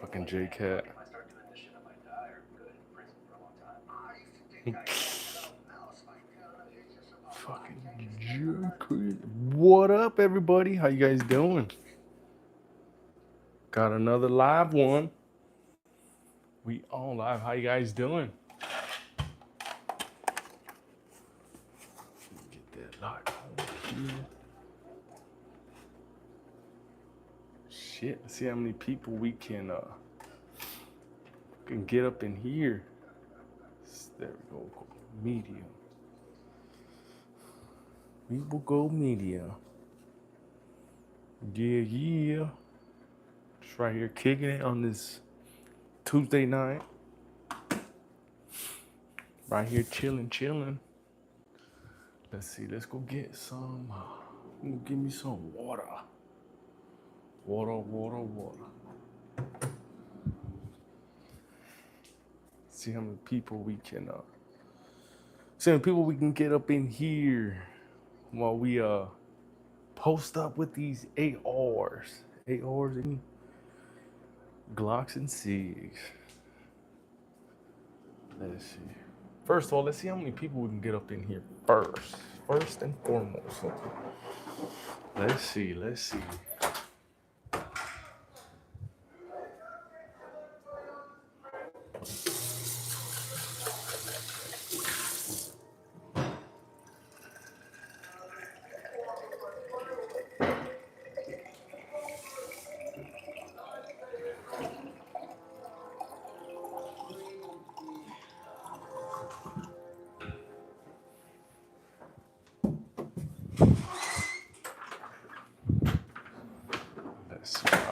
Fucking J-Cat. Fucking J-Cat. What up, everybody? How you guys doing? Got another live one. We on live. How you guys doing? Get that light on here. Shit, let's see how many people we can get up in here. There we go. Medium. We will go medium. Yeah. Just right here kicking it on this Tuesday night. Right here chilling. Let's see, let's go get some. Give me some water. Water. See how many people we can get up in here while we post up with these ARs and Glocks and SIGs. Let's see. First of all, let's see how many people we can get up in here first and foremost. Let's see. All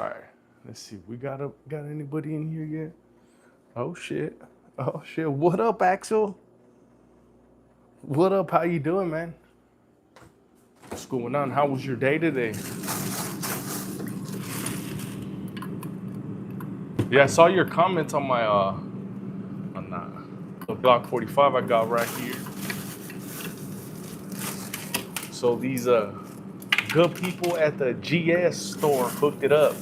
right. Let's see. We got anybody in here yet? Oh shit. What up, Axel? What up? How you doing, man? What's going on? How was your day today? Yeah, I saw your comments on my the Block 45 I got right here. So these good people at the GS store hooked it up.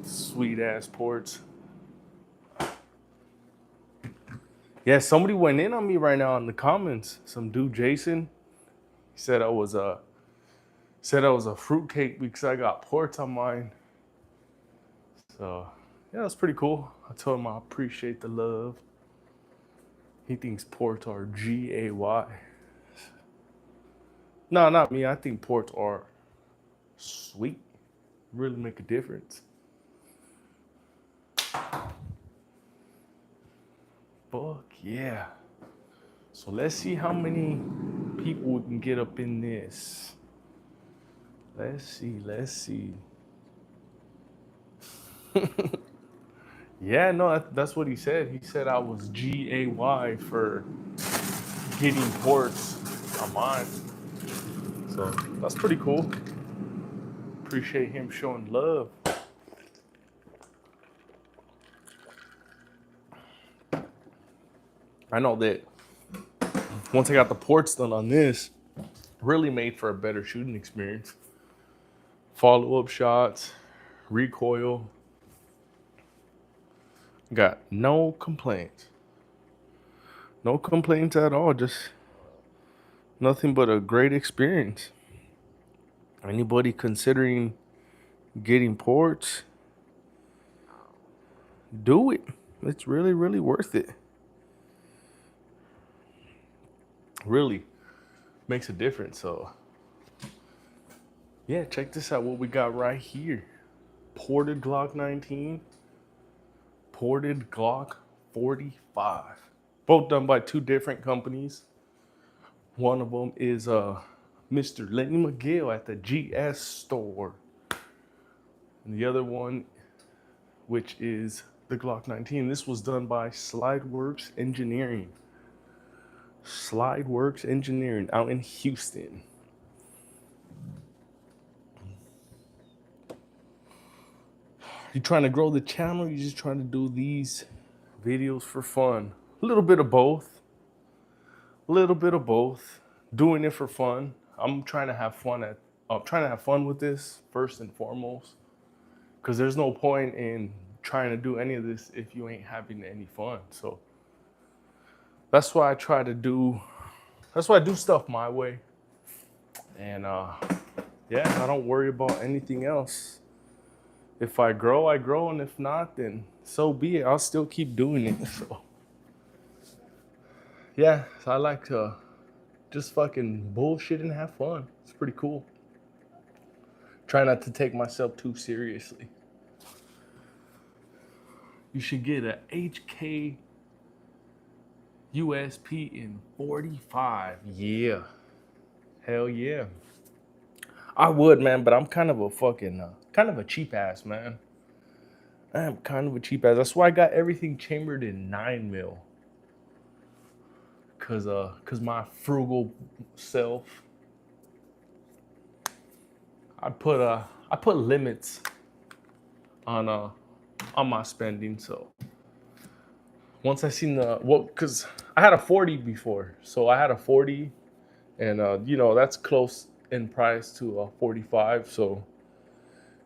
Sweet ass ports. Yeah, somebody went in on me right now in the comments. Some dude, Jason, he said I was a fruitcake because I got ports on mine. So yeah, that's pretty cool. I told him I appreciate the love. He thinks ports are GAY. No, not me. I think ports are sweet. Really make a difference. Fuck yeah. So let's see how many people we can get up in this. Let's see. Yeah, no, that's what he said. He said I was GAY for getting ports on mine. So that's pretty cool. Appreciate him showing love. I know that once I got the ports done on this, really made for a better shooting experience. Follow-up shots, recoil. Got no complaints. No complaints at all. Just nothing but a great experience. Anybody considering getting ports, do it. It's really, really worth it. Really makes a difference. So yeah, check this out. What we got right here. Ported Glock 19. Ported Glock 45. Both done by two different companies. One of them is Mr. Lenny McGill at the GS store. And the other one, which is the Glock 19. This was done by Slideworks Engineering. Slideworks Engineering out in Houston. You trying to grow the channel? You just trying to do these videos for fun? A little bit of both. Doing it for fun. I'm trying to have fun with this first and foremost. because there's no point in trying to do any of this if you ain't having any fun. So that's why I try to do. That's why I do stuff my way, and yeah, I don't worry about anything else. If I grow, I grow, and if not, then so be it. I'll still keep doing it. So yeah, so I like to just fucking bullshit and have fun. It's pretty cool. Try not to take myself too seriously. You should get a HK USP in 45. Yeah. Hell yeah. I would, man, but I'm kind of a fucking, kind of a cheap ass, man. I am kind of a cheap ass. That's why I got everything chambered in 9 mil. Cause my frugal self, I put limits on my spending. So once I seen cause I had a 40 before, so I had a 40, and that's close in price to a 45. So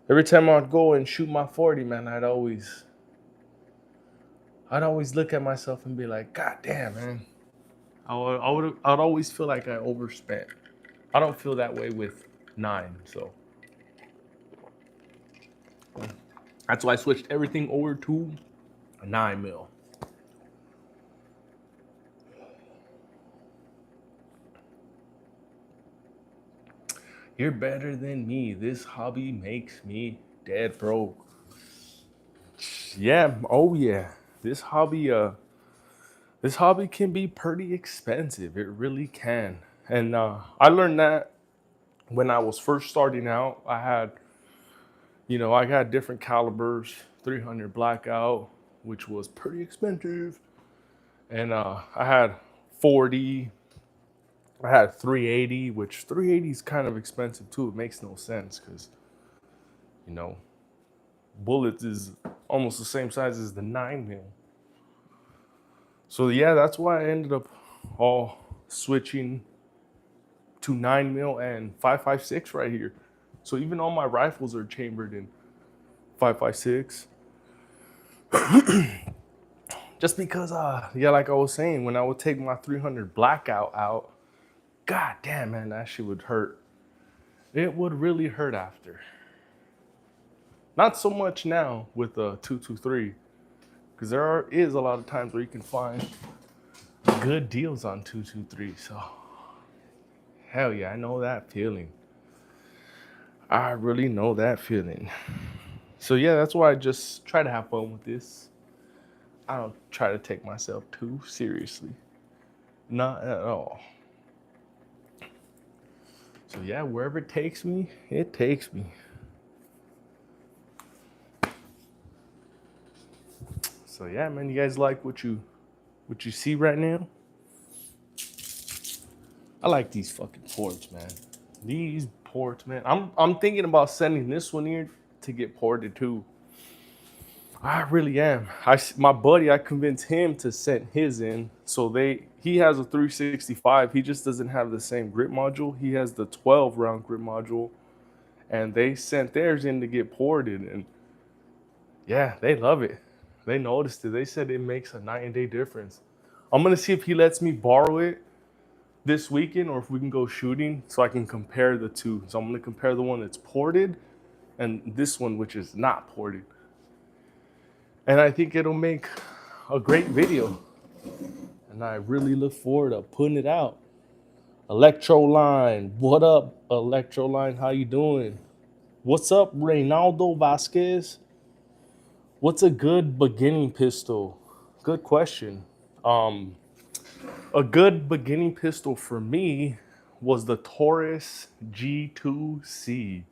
every time I'd go and shoot my 40, man, I'd always look at myself and be like, God damn, man. I'd always feel like I overspent. I don't feel that way with 9, so that's why I switched everything over to a 9 mil. You're better than me. This hobby makes me dead broke. Yeah, oh yeah. This hobby can be pretty expensive. It really can. And I learned that when I was first starting out. I got different calibers, 300 blackout, which was pretty expensive. And I had 40, I had 380, which 380 is kind of expensive too. It makes no sense because, you know, bullets is almost the same size as the 9 mil. So yeah, that's why I ended up all switching to 9 mil and 5.56 right here. So even all my rifles are chambered in 5.56. Just because, like I was saying, when I would take my 300 blackout out, god damn, man, that shit would hurt. It would really hurt after. Not so much now with the 223, because there is a lot of times where you can find good deals on 223. So, hell yeah, I know that feeling. I really know that feeling. So yeah, that's why I just try to have fun with this. I don't try to take myself too seriously. Not at all. So yeah, wherever it takes me, it takes me. So yeah, man, you guys like what you see right now? I like these fucking ports, man. These ports, man. I'm thinking about sending this one here to get ported too. I really am. My buddy, I convinced him to send his in. So he has a 365. He just doesn't have the same grip module. He has the 12 round grip module, and they sent theirs in to get ported. And yeah, they love it. They noticed it. They said it makes a night and day difference. I'm gonna see if he lets me borrow it this weekend, or if we can go shooting, so I can compare the two. So I'm gonna compare the one that's ported and this one, which is not ported. And I think it'll make a great video. And I really look forward to putting it out. Electroline, what up, Electroline? How you doing? What's up, Reynaldo Vasquez? What's a good beginning pistol? Good question. A good beginning pistol for me was the Taurus G2C.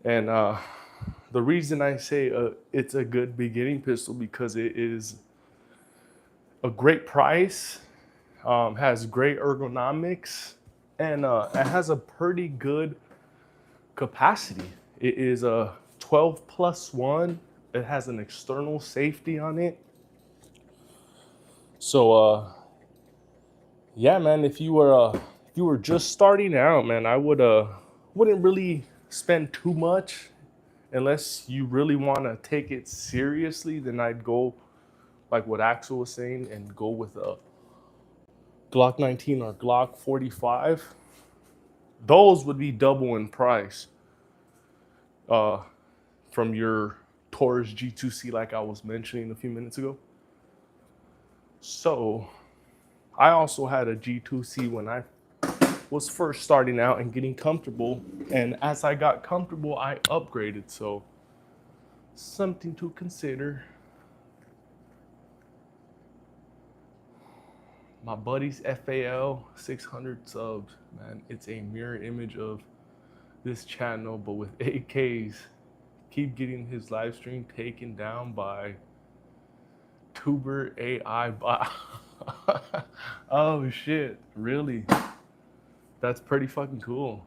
And the reason I say it's a good beginning pistol because it is a great price, has great ergonomics, and it has a pretty good capacity. It is a 12+1. It has an external safety on it. So yeah, man, if you were just starting out, man, I wouldn't really spend too much unless you really want to take it seriously, then I'd go like what Axel was saying and go with a Glock 19 or Glock 45. Those would be double in price uh, from your Taurus G2C, like I was mentioning a few minutes ago. So I also had a G2C when I was first starting out and getting comfortable. And as I got comfortable, I upgraded. So something to consider. My buddy's FAL 600 subs, man. It's a mirror image of this channel, but with 8Ks. Keep getting his live stream taken down by Tuber AI bot. Oh shit, really? That's pretty fucking cool.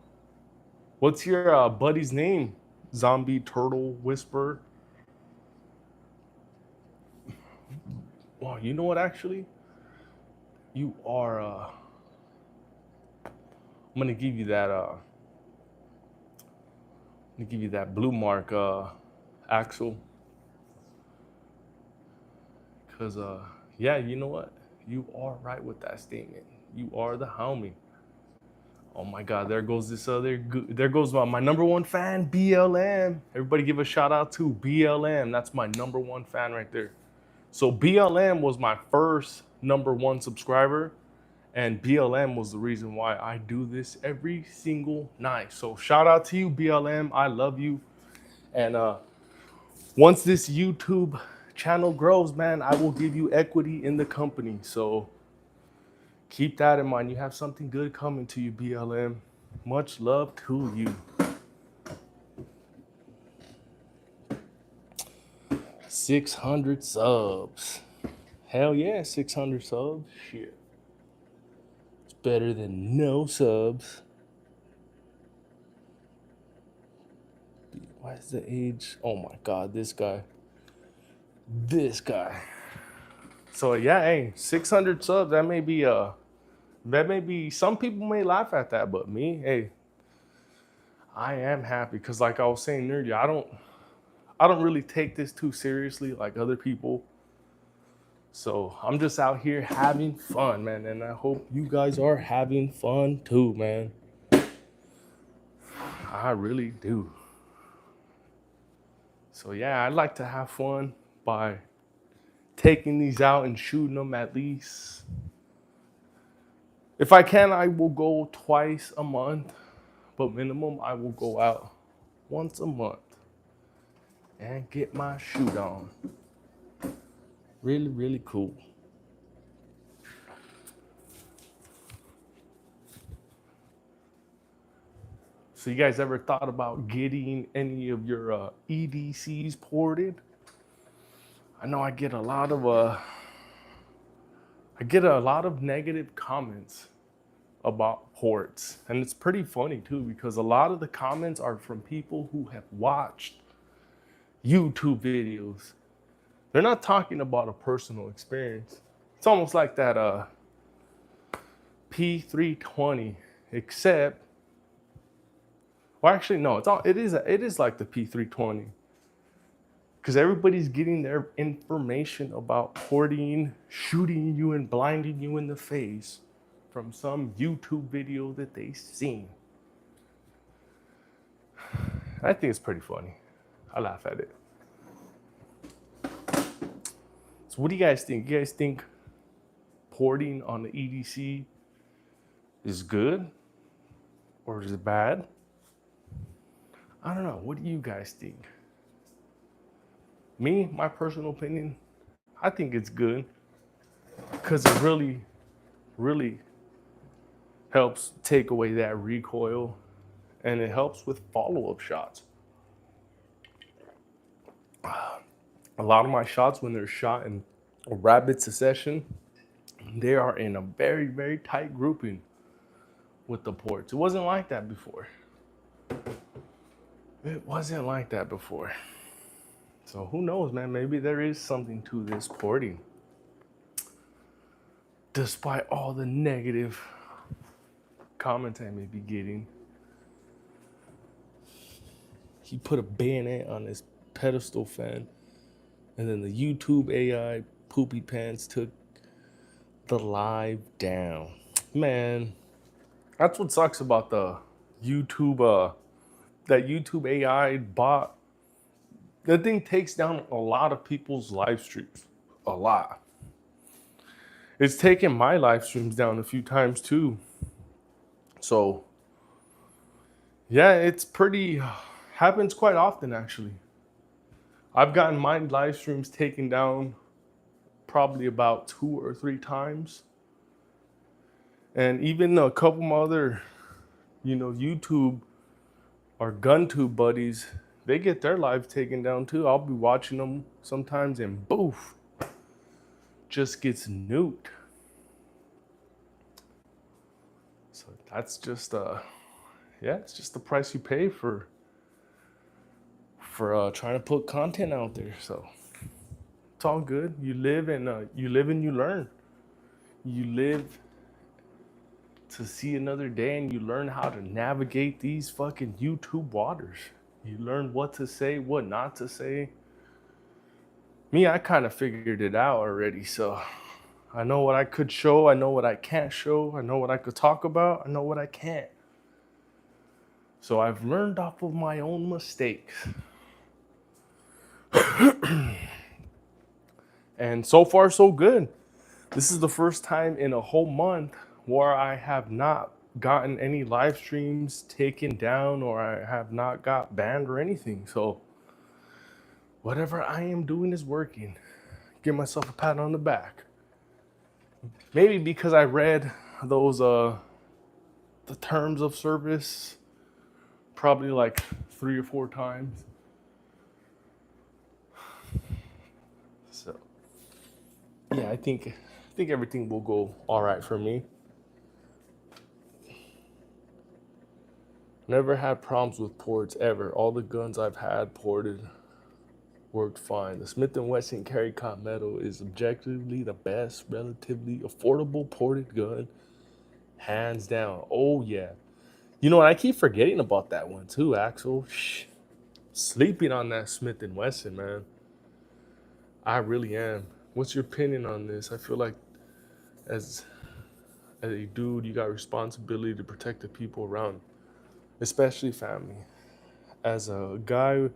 What's your buddy's name? Zombie Turtle Whisperer? Wow, you know what actually? You are I'm gonna give you that blue mark Axel. Cause yeah, you know what? You are right with that statement. You are the homie. Oh my God, there goes this there goes my number one fan, BLM. Everybody give a shout out to BLM. That's my number one fan right there. So BLM was my first number one subscriber, and BLM was the reason why I do this every single night. So shout out to you, BLM. I love you. And once this YouTube channel grows, man, I will give you equity in the company. So keep that in mind. You have something good coming to you, BLM. Much love to you. 600 subs. Hell yeah, 600 subs. Shit. It's better than no subs. Why is the age? Oh my God, this guy. This guy. So yeah, hey, 600 subs. That may be some people may laugh at that, but me, hey, I am happy because like I was saying earlier, I don't really take this too seriously like other people. So I'm just out here having fun, man, and I hope you guys are having fun too, man. I really do. So yeah, I like to have fun by taking these out and shooting them at least. If I can, I will go twice a month, but minimum I will go out once a month and get my shoot on. Really, really cool. So you guys ever thought about getting any of your EDCs ported? I know I get a lot of negative comments about ports, and it's pretty funny too because a lot of the comments are from people who have watched YouTube videos. They're not talking about a personal experience. It's almost like that P320, except, well, actually no, it is like the P320. Because everybody's getting their information about porting, shooting you and blinding you in the face from some YouTube video that they seen. I think it's pretty funny. I laugh at it. So what do you guys think? You guys think porting on the EDC is good or is it bad? I don't know. What do you guys think? Me, my personal opinion, I think it's good because it really, really helps take away that recoil and it helps with follow-up shots. A lot of my shots, when they're shot in a rapid succession, they are in a very, very tight grouping with the ports. It wasn't like that before. It wasn't like that before. So who knows, man? Maybe there is something to this porting. Despite all the negative comments I may be getting. He put a bayonet on his pedestal fan, and then the YouTube AI poopy pants took the live down. Man, that's what sucks about the YouTube, that YouTube AI bot. That thing takes down a lot of people's live streams. A lot. It's taken my live streams down a few times too. So, yeah, it's pretty, happens quite often actually. I've gotten my live streams taken down probably about 2 or 3 times. And even a couple other, YouTube or GunTube buddies, they get their lives taken down too. I'll be watching them sometimes and boof, just gets nuked. So that's just it's just the price you pay for trying to put content out there. So it's all good. You live and you learn. You live to see another day, and you learn how to navigate these fucking YouTube waters. You learn what to say, what not to say. Me, I kind of figured it out already. So I know what I could show. I know what I can't show. I know what I could talk about. I know what I can't. So I've learned off of my own mistakes. And so far, so good. This is the first time in a whole month where I have not gotten any live streams taken down, or I have not got banned or anything. So whatever I am doing is working. Give myself a pat on the back. Maybe because I read those the terms of service probably like 3 or 4 times. So yeah, I think everything will go all right for me. Never had problems with ports ever. All the guns I've had ported worked fine. The Smith & Wesson Carry Cop Metal is objectively the best, relatively affordable ported gun, hands down. Oh yeah. You know what? I keep forgetting about that one too, Axel. Sleeping on that Smith & Wesson, man. I really am. What's your opinion on this? I feel like as a dude, you got responsibility to protect the people around, especially family. As a guy, you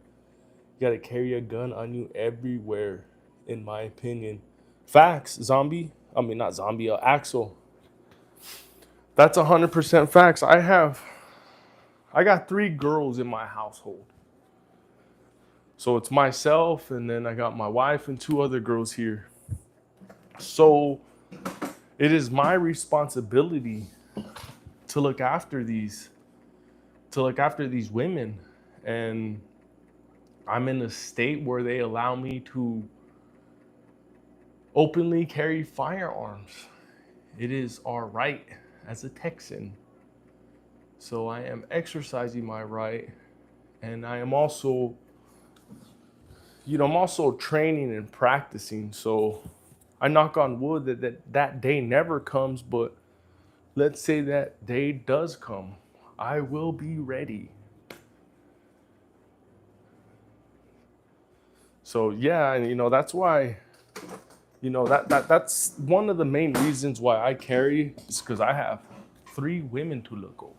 got to carry a gun on you everywhere, in my opinion. Facts, zombie. I mean, not zombie, Axel. That's 100% facts. I got 3 girls in my household. So it's myself, and then I got my wife and 2 other girls here. So it is my responsibility to look after these women. And I'm in a state where they allow me to openly carry firearms. It is our right as a Texan. So I am exercising my right, and I am also, I'm also training and practicing. So I knock on wood that day never comes, but let's say that day does come. I will be ready. So yeah, and that's why, that's one of the main reasons why I carry, is because I have 3 women to look over.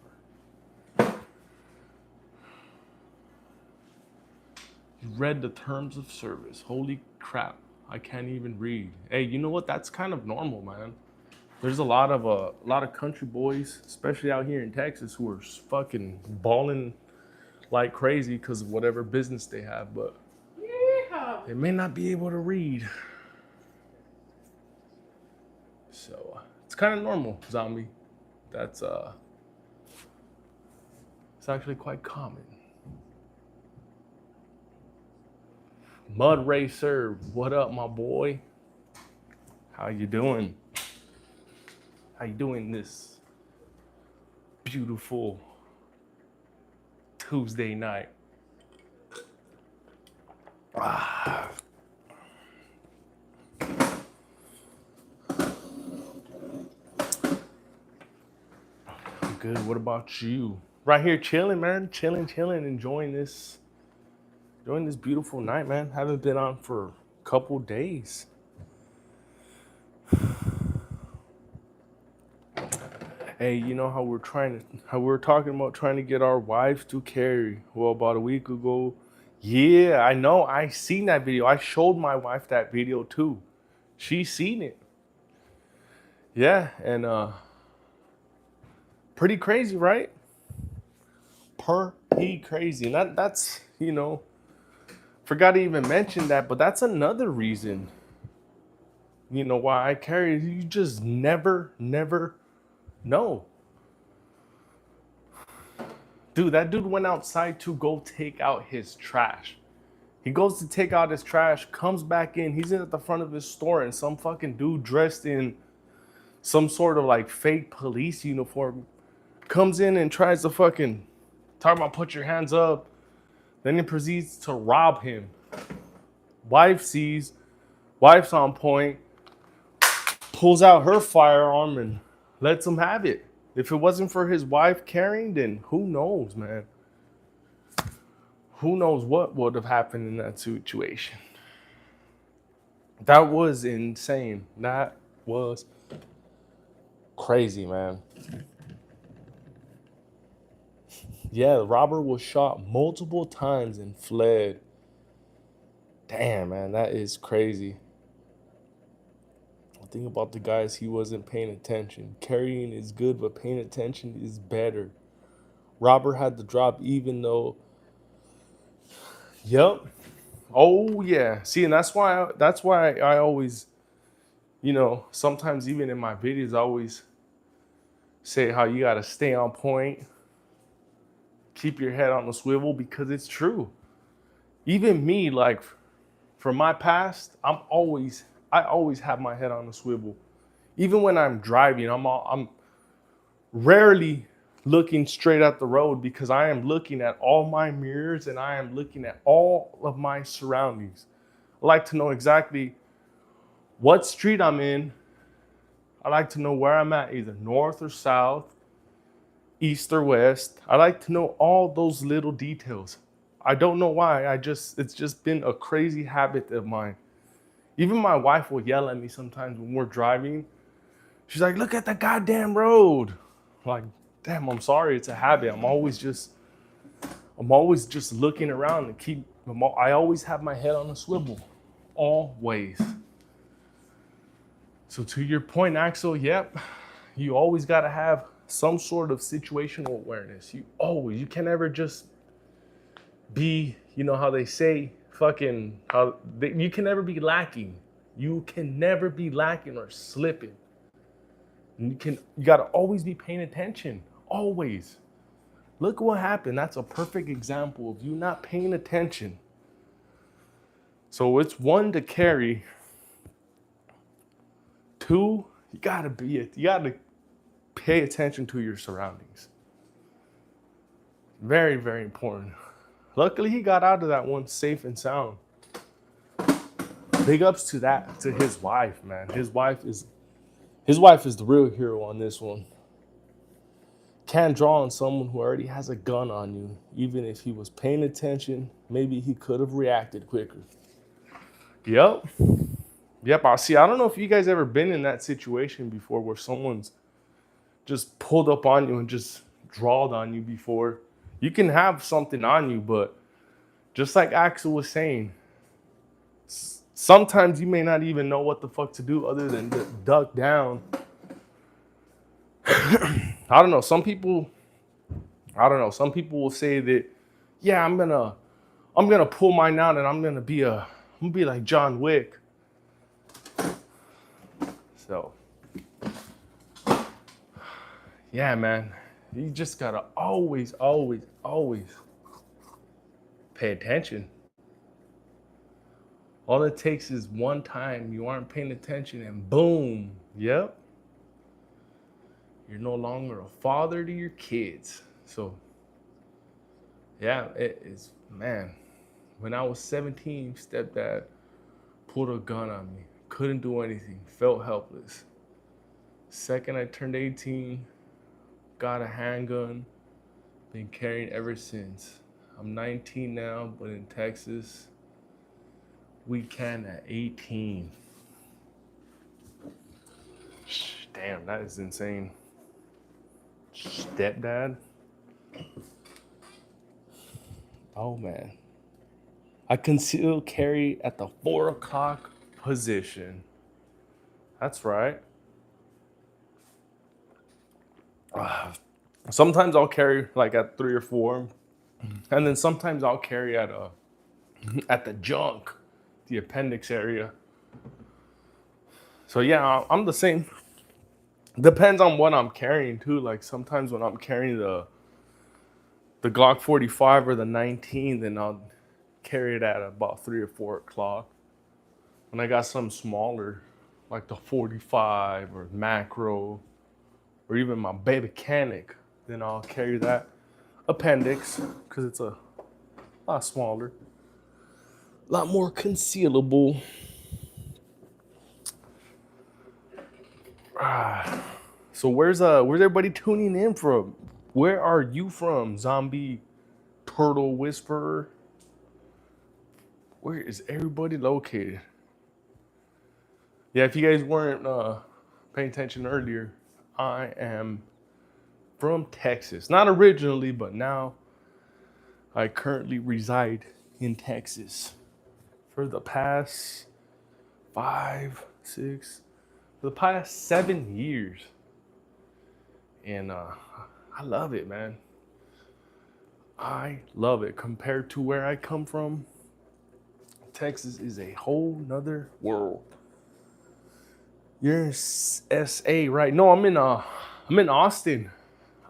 You read the terms of service. Holy crap, I can't even read. Hey, you know what? That's kind of normal, man. There's a lot of country boys, especially out here in Texas, who are fucking balling like crazy because of whatever business they have, but they may not be able to read. So it's kind of normal, zombie. That's it's actually quite common. Mud Racer, what up, my boy? How you doing? How you doing this beautiful Tuesday night? Good. What about you? Right here chilling, man. Chilling, enjoying this Enjoying this beautiful night, man. Haven't been on for a couple days. Hey, you know how we were talking about trying to get our wives to carry? Well, about a week ago. Yeah, I know. I seen that video. I showed my wife that video too. She seen it. Yeah, and pretty crazy, right? Pretty crazy. And that's, forgot to even mention that, but that's another reason, why I carry. You just never know. Dude, that dude went outside to go take out his trash. He goes to take out his trash, comes back in. He's in at the front of his store, and some fucking dude dressed in some sort of like fake police uniform comes in and tries to fucking talk about put your hands up. Then he proceeds to rob him. Wife sees, wife's on point, pulls out her firearm and lets him have it. If it wasn't for his wife carrying, then who knows, man? Who knows what would have happened in that situation? That was insane. That was crazy, man. Yeah, the robber was shot multiple times and fled. Damn, man, that is crazy. Think about the guys, he wasn't paying attention. Carrying is good, but paying attention is better. Robber had the drop even though. Yep. Oh yeah. See, and that's why I always, sometimes even in my videos, I always say how you gotta stay on point, keep your head on the swivel, because it's true. Even me, like from my past, I always have my head on the swivel. Even when I'm driving, I'm rarely looking straight at the road because I am looking at all my mirrors and I am looking at all of my surroundings. I like to know exactly what street I'm in. I like to know where I'm at, either north or south, east or west. I like to know all those little details. I don't know why. It's just been a crazy habit of mine. Even my wife will yell at me sometimes when we're driving. She's like, look at the goddamn road. I'm like, damn, I'm sorry, it's a habit. I'm always just looking around and I always have my head on a swivel. Always. So to your point, Axel, yep, you always got to have some sort of situational awareness. You can never just be, how they say, you can never be lacking. You can never be lacking or slipping. You got to always be paying attention. Always. Look what happened. That's a perfect example of you not paying attention. So it's one, to carry. Two, you gotta pay attention to your surroundings. Very, very important. Luckily, he got out of that one safe and sound. Big ups to his wife, man. His wife is the real hero on this one. Can't draw on someone who already has a gun on you. Even if he was paying attention, maybe he could have reacted quicker. Yep. I don't know if you guys ever been in that situation before where someone's just pulled up on you and just drawled on you before. You can have something on you, but just like Axel was saying, sometimes you may not even know what the fuck to do other than duck down. I don't know. Some people will say that, yeah, I'm gonna pull mine out and I'm gonna be like John Wick. So, yeah, man, you just gotta always pay attention. All it takes is one time you aren't paying attention and boom, yep, you're no longer a father to your kids. So, yeah, it is, man. When I was 17, stepdad pulled a gun on me. Couldn't do anything. Felt helpless. Second I turned 18, got a handgun. Been carrying ever since. I'm 19 now, but in Texas, we can at 18. Damn, that is insane. Stepdad. Oh man. I conceal carry at the 4 o'clock position. That's right. Sometimes I'll carry like at 3 or 4, and then sometimes I'll carry at the junk, the appendix area. So yeah, I'm the same. Depends on what I'm carrying too. Like sometimes when I'm carrying the Glock 45 or the 19, then I'll carry it at about 3 or 4 o'clock. When I got some smaller, like the 45 or macro, or even my baby canic, then I'll carry that appendix because it's a lot smaller, a lot more concealable. So where's everybody tuning in from? Where are you from, zombie turtle whisperer? Where is everybody located? Yeah, if you guys weren't paying attention earlier, I am from Texas. Not originally, but now I currently reside in Texas for the past 7 years. And I love it, man. I love it. Compared to where I come from, Texas is a whole nother world. You're in SA, right? No, I'm in Austin.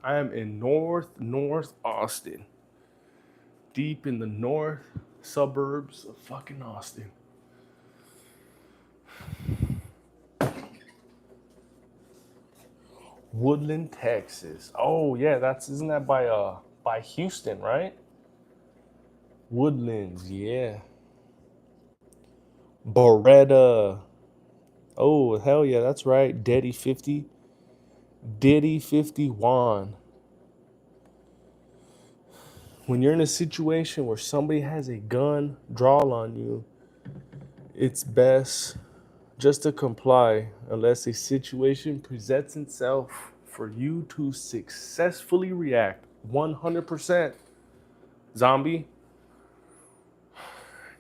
I am in North Austin. Deep in the north suburbs of fucking Austin. Woodland, Texas. Oh yeah, isn't that by Houston, right? Woodlands, yeah. Beretta. Oh hell yeah, that's right. Diddy 50. Diddy 51. When you're in a situation where somebody has a gun drawn on you, it's best just to comply unless a situation presents itself for you to successfully react 100%. Zombie,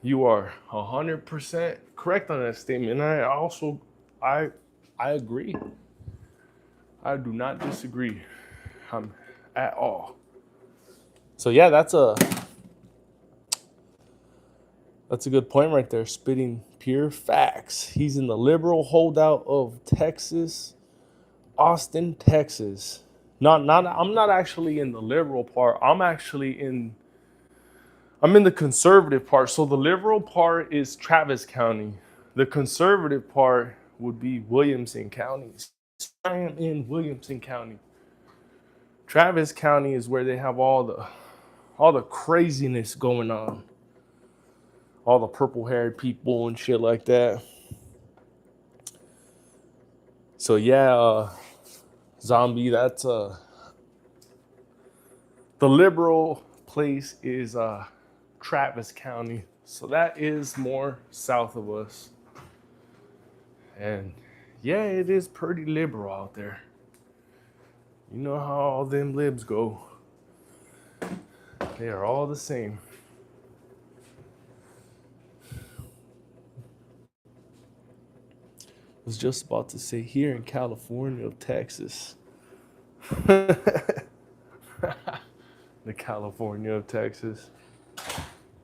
you are 100% correct on that statement. And I agree. I do not disagree at all. So yeah, that's a good point right there. Spitting pure facts. He's in the liberal holdout of Texas, Austin, Texas. I'm not actually in the liberal part. I'm in the conservative part. So the liberal part is Travis County. The conservative part would be Williamson County. I am in Williamson County. Travis County is where they have all the craziness going on. All the purple-haired people and shit like that. So yeah, zombie, that's the liberal place is Travis County. So that is more south of us. And yeah, it is pretty liberal out there. You know how all them libs go. They are all the same. I was just about to say here in California, Texas. The California of Texas.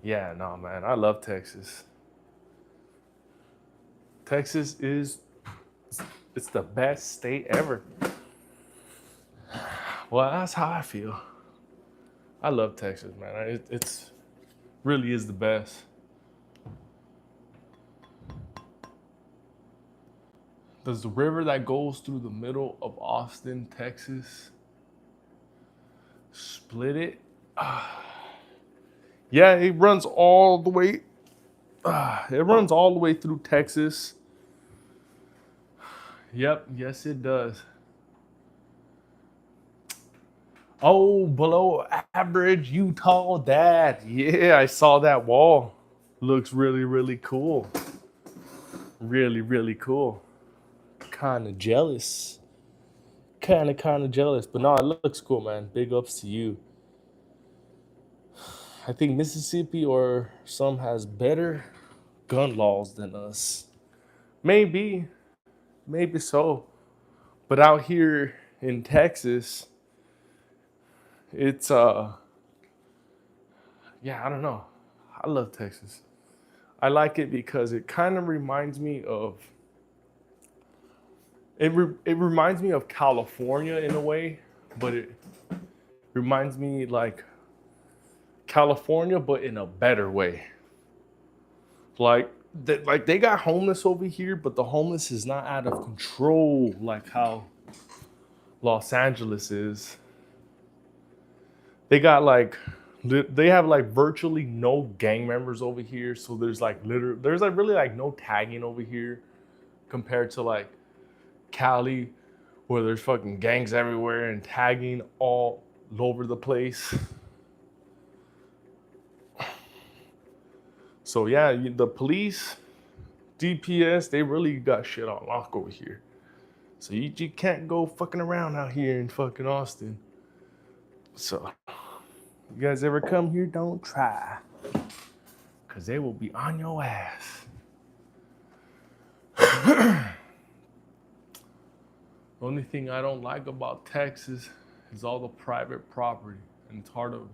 Yeah, no, man, I love Texas. Texas it's the best state ever. Well, that's how I feel. I love Texas, man. It's really is the best. Does the river that goes through the middle of Austin, Texas, split it? Yeah, it runs all the way. It runs all the way through Texas. Yep, yes it does. Oh, below average Utah dad. Yeah, I saw that wall. Looks really, really cool. Really, really cool. Kind of jealous. Kind of jealous. But no, it looks cool, man. Big ups to you. I think Mississippi or some has better gun laws than us. Maybe, maybe so. But out here in Texas, it's yeah, I don't know. I love Texas. I like it because it kind of reminds me of it reminds me of California in a way, but it reminds me like California but in a better way. Like like they got homeless over here, but the homeless is not out of control like how Los Angeles is. They got like they have like virtually no gang members over here, so there's like really like no tagging over here compared to like Cali where there's fucking gangs everywhere and tagging all over the place. So yeah, the police, DPS, they really got shit on lock over here. So you can't go fucking around out here in fucking Austin. So you guys ever come here, don't try. Cause they will be on your ass. The only thing I don't like about Texas is all the private property. And it's hard to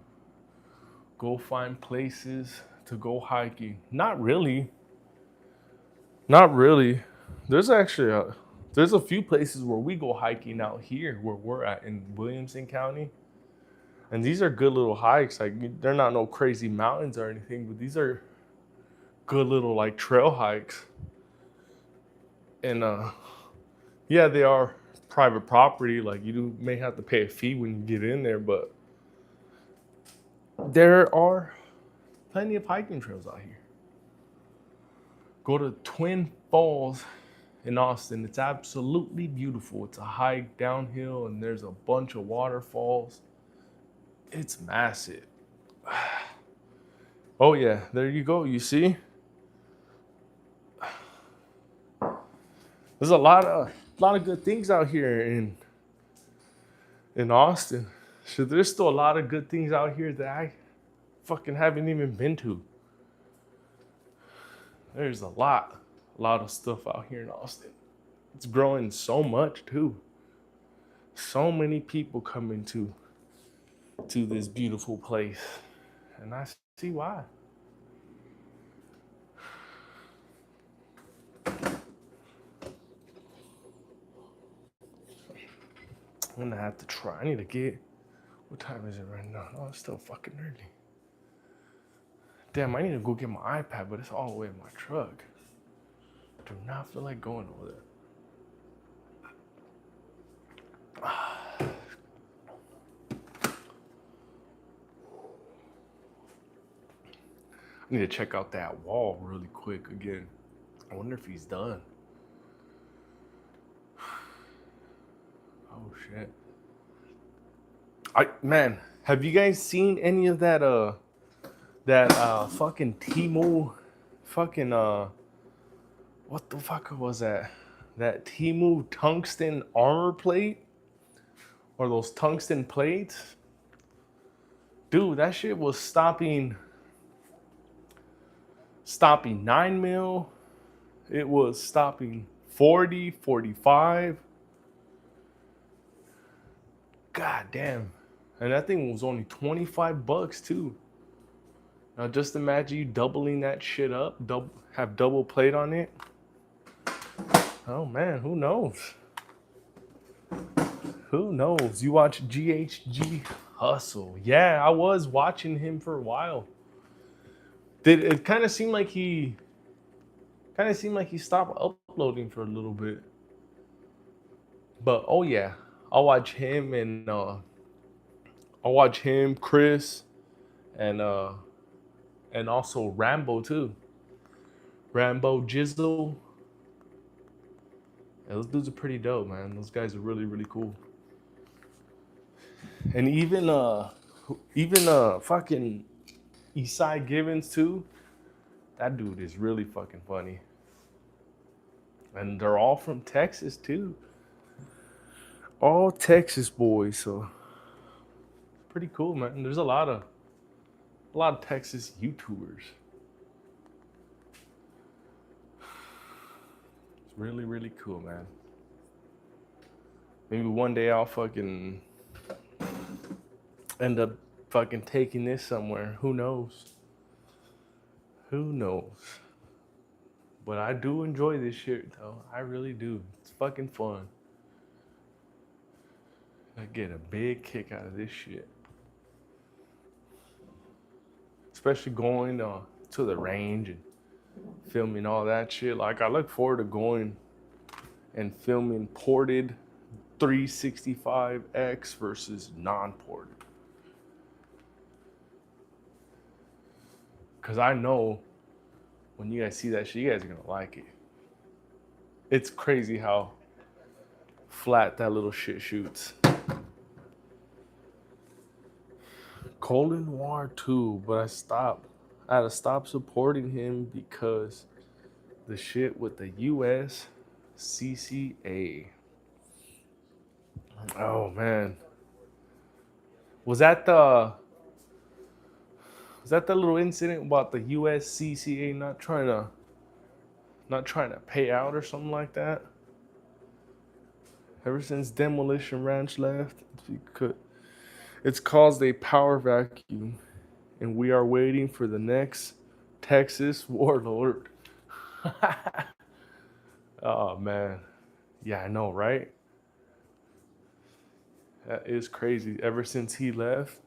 go find places to go hiking. Not really. Not really. There's actually there's a few places where we go hiking out here where we're at in Williamson County. And these are good little hikes. Like they're not no crazy mountains or anything, but these are good little like trail hikes. And yeah, they are private property. Like may have to pay a fee when you get in there, but there are plenty of hiking trails out here. Go to Twin Falls in Austin. It's absolutely beautiful. It's a hike downhill and there's a bunch of waterfalls. It's massive. Oh yeah, there you go. You see? There's a lot of good things out here in Austin. So there's still a lot of good things out here that I fucking haven't even been to. There's a lot of stuff out here in Austin. It's growing so much too. So many people coming to this beautiful place, and I see why. I'm gonna have to try. I need to get. What time is it right now? Oh, it's still fucking early. Damn, I need to go get my iPad, but it's all the way in my truck. Do not feel like going over there. I need to check out that wall really quick again. I wonder if he's done. Oh shit. Man, have you guys seen any of that fucking Temu fucking what the fuck was that? That Temu tungsten armor plate? Or those tungsten plates? Dude, that shit was stopping 9 mil. It was stopping 40, 45. God damn. And that thing was only $25 too. Now just imagine you doubling that shit up, have double plate on it. Oh man, who knows? Who knows? You watch GHG Hustle. Yeah, I was watching him for a while. It kind of seemed like he stopped uploading for a little bit. But oh yeah, I'll watch him and Chris, and also Rambo too. Rambo Jizzle. Yeah, those dudes are pretty dope, man. Those guys are really, really cool. And even fucking Eastside Givens too. That dude is really fucking funny. And they're all from Texas too. All Texas boys, so pretty cool, man. There's a lot of Texas YouTubers. It's really, really cool, man. Maybe one day I'll fucking end up fucking taking this somewhere. Who knows? Who knows? But I do enjoy this shit though. I really do. It's fucking fun. I get a big kick out of this shit. Especially going to the range and filming all that shit. Like, I look forward to going and filming ported 365X versus non-ported. Because I know when you guys see that shit, you guys are going to like it. It's crazy how flat that little shit shoots. Colin Noir too, but I had to stop supporting him because the shit with the US CCA. Oh man. Was that the little incident about the US CCA not trying to pay out or something like that? Ever since Demolition Ranch left, it's caused a power vacuum, and we are waiting for the next Texas warlord. Oh man, yeah, I know, right? That is crazy. Ever since he left,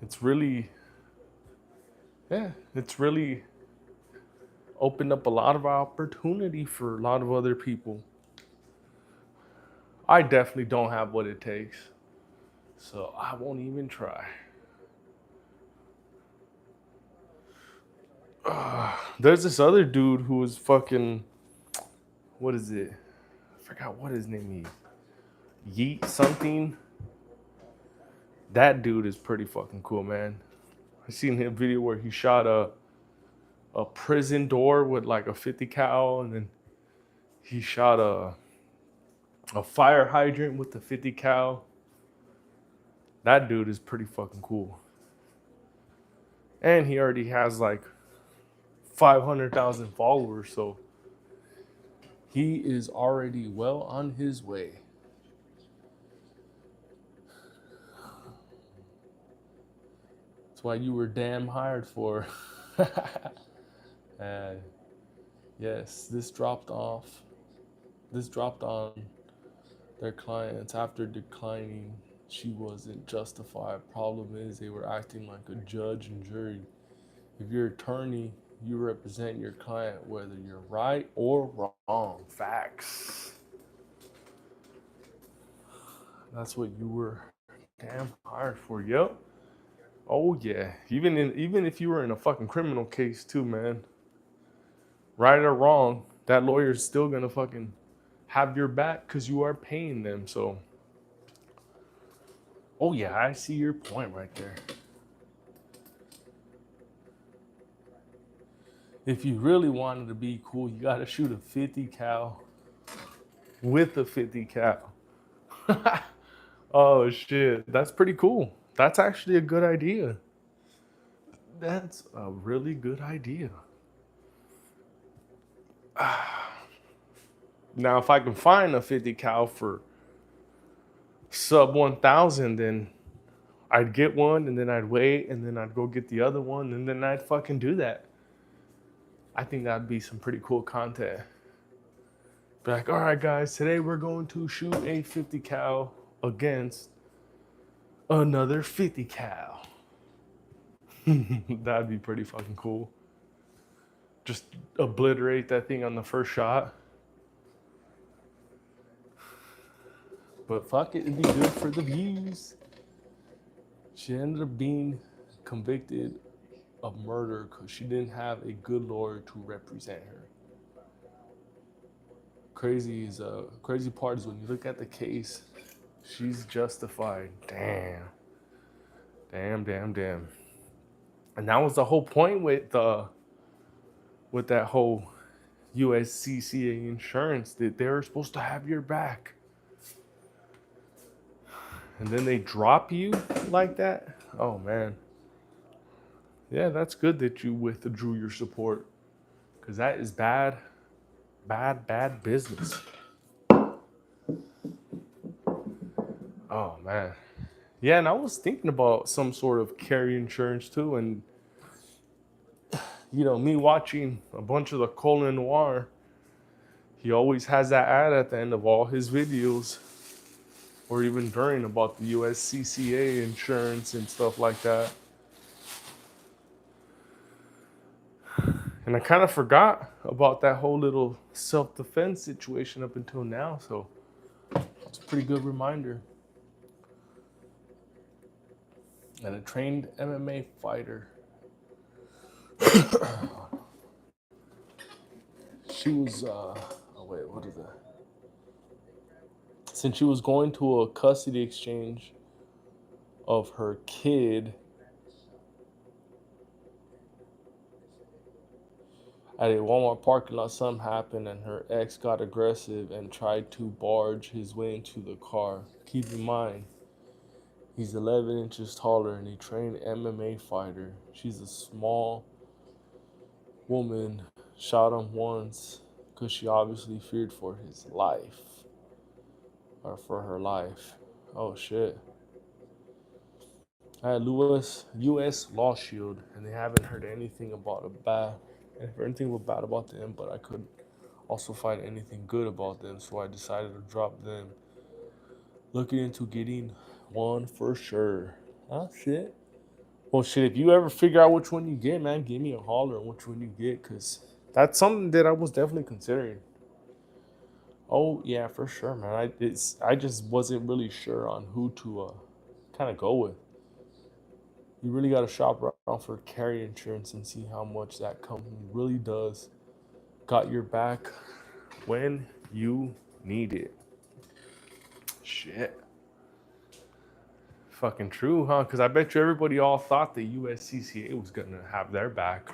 it's really, yeah, it's really opened up a lot of opportunity for a lot of other people. I definitely don't have what it takes, so I won't even try. There's this other dude who was fucking, what is it? I forgot what his name is. Yeet something. That dude is pretty fucking cool, man. I seen a video where he shot a prison door with like a 50 cal, and then he shot a fire hydrant with the 50 cal. That dude is pretty fucking cool. And he already has like 500,000 followers, so he is already well on his way. That's why you were damn hired for. Yes, this dropped off. This dropped on their clients after declining. She wasn't justified. Problem is, they were acting like a judge and jury. If you're an attorney, you represent your client whether you're right or wrong. Facts. That's what you were damn hired for. Yep. Oh yeah. Even if you were in a fucking criminal case too, man. Right or wrong, that lawyer's still gonna fucking have your back because you are paying them. So, oh yeah, I see your point right there. If you really wanted to be cool, you gotta shoot a 50 cal with a 50 cal. Oh shit, that's pretty cool. That's actually a good idea. That's a really good idea. Now, if I can find a 50 cal for sub 1,000, then I'd get one, and then I'd wait, and then I'd go get the other one, and then I'd fucking do that. I think that'd be some pretty cool content. Be like, all right, guys, today we're going to shoot a 50 cal against another 50 cal. That'd be pretty fucking cool. Just obliterate that thing on the first shot. But fuck it, it'd be good for the views. She ended up being convicted of murder because she didn't have a good lawyer to represent her. Crazy part is when you look at the case, She's justified. Damn. Damn. And that was the whole point with that whole USCCA insurance, that they're supposed to have your back. And then they drop you like that? Oh man. Yeah, that's good that you withdrew your support. Because that is bad business. Oh man. Yeah, and I was thinking about some sort of carry insurance too. And me watching a bunch of the Colin Noir, he always has that ad at the end of all his videos, or even during, about the USCCA insurance and stuff like that. And I kind of forgot about that whole little self-defense situation up until now, so it's a pretty good reminder. And a trained MMA fighter. She was, what is that? Since she was going to a custody exchange of her kid at a Walmart parking lot, something happened and her ex got aggressive and tried to barge his way into the car. Keep in mind, he's 11 inches taller and a trained MMA fighter. She's a small woman, shot him once because she obviously feared for his life. Or for her life. Oh shit. I had US Law Shield, and they haven't heard anything about anything bad about them, but I couldn't also find anything good about them, so I decided to drop them. Looking into getting one for sure. Oh shit. Well shit, if you ever figure out which one you get, man, give me a holler on which one you get, because that's something that I was definitely considering. Oh yeah, for sure, man. I just wasn't really sure on who to kind of go with. You really got to shop around for carry insurance and see how much that company really does got your back when you need it. Shit. Fucking true, huh? Because I bet you everybody all thought the USCCA was going to have their back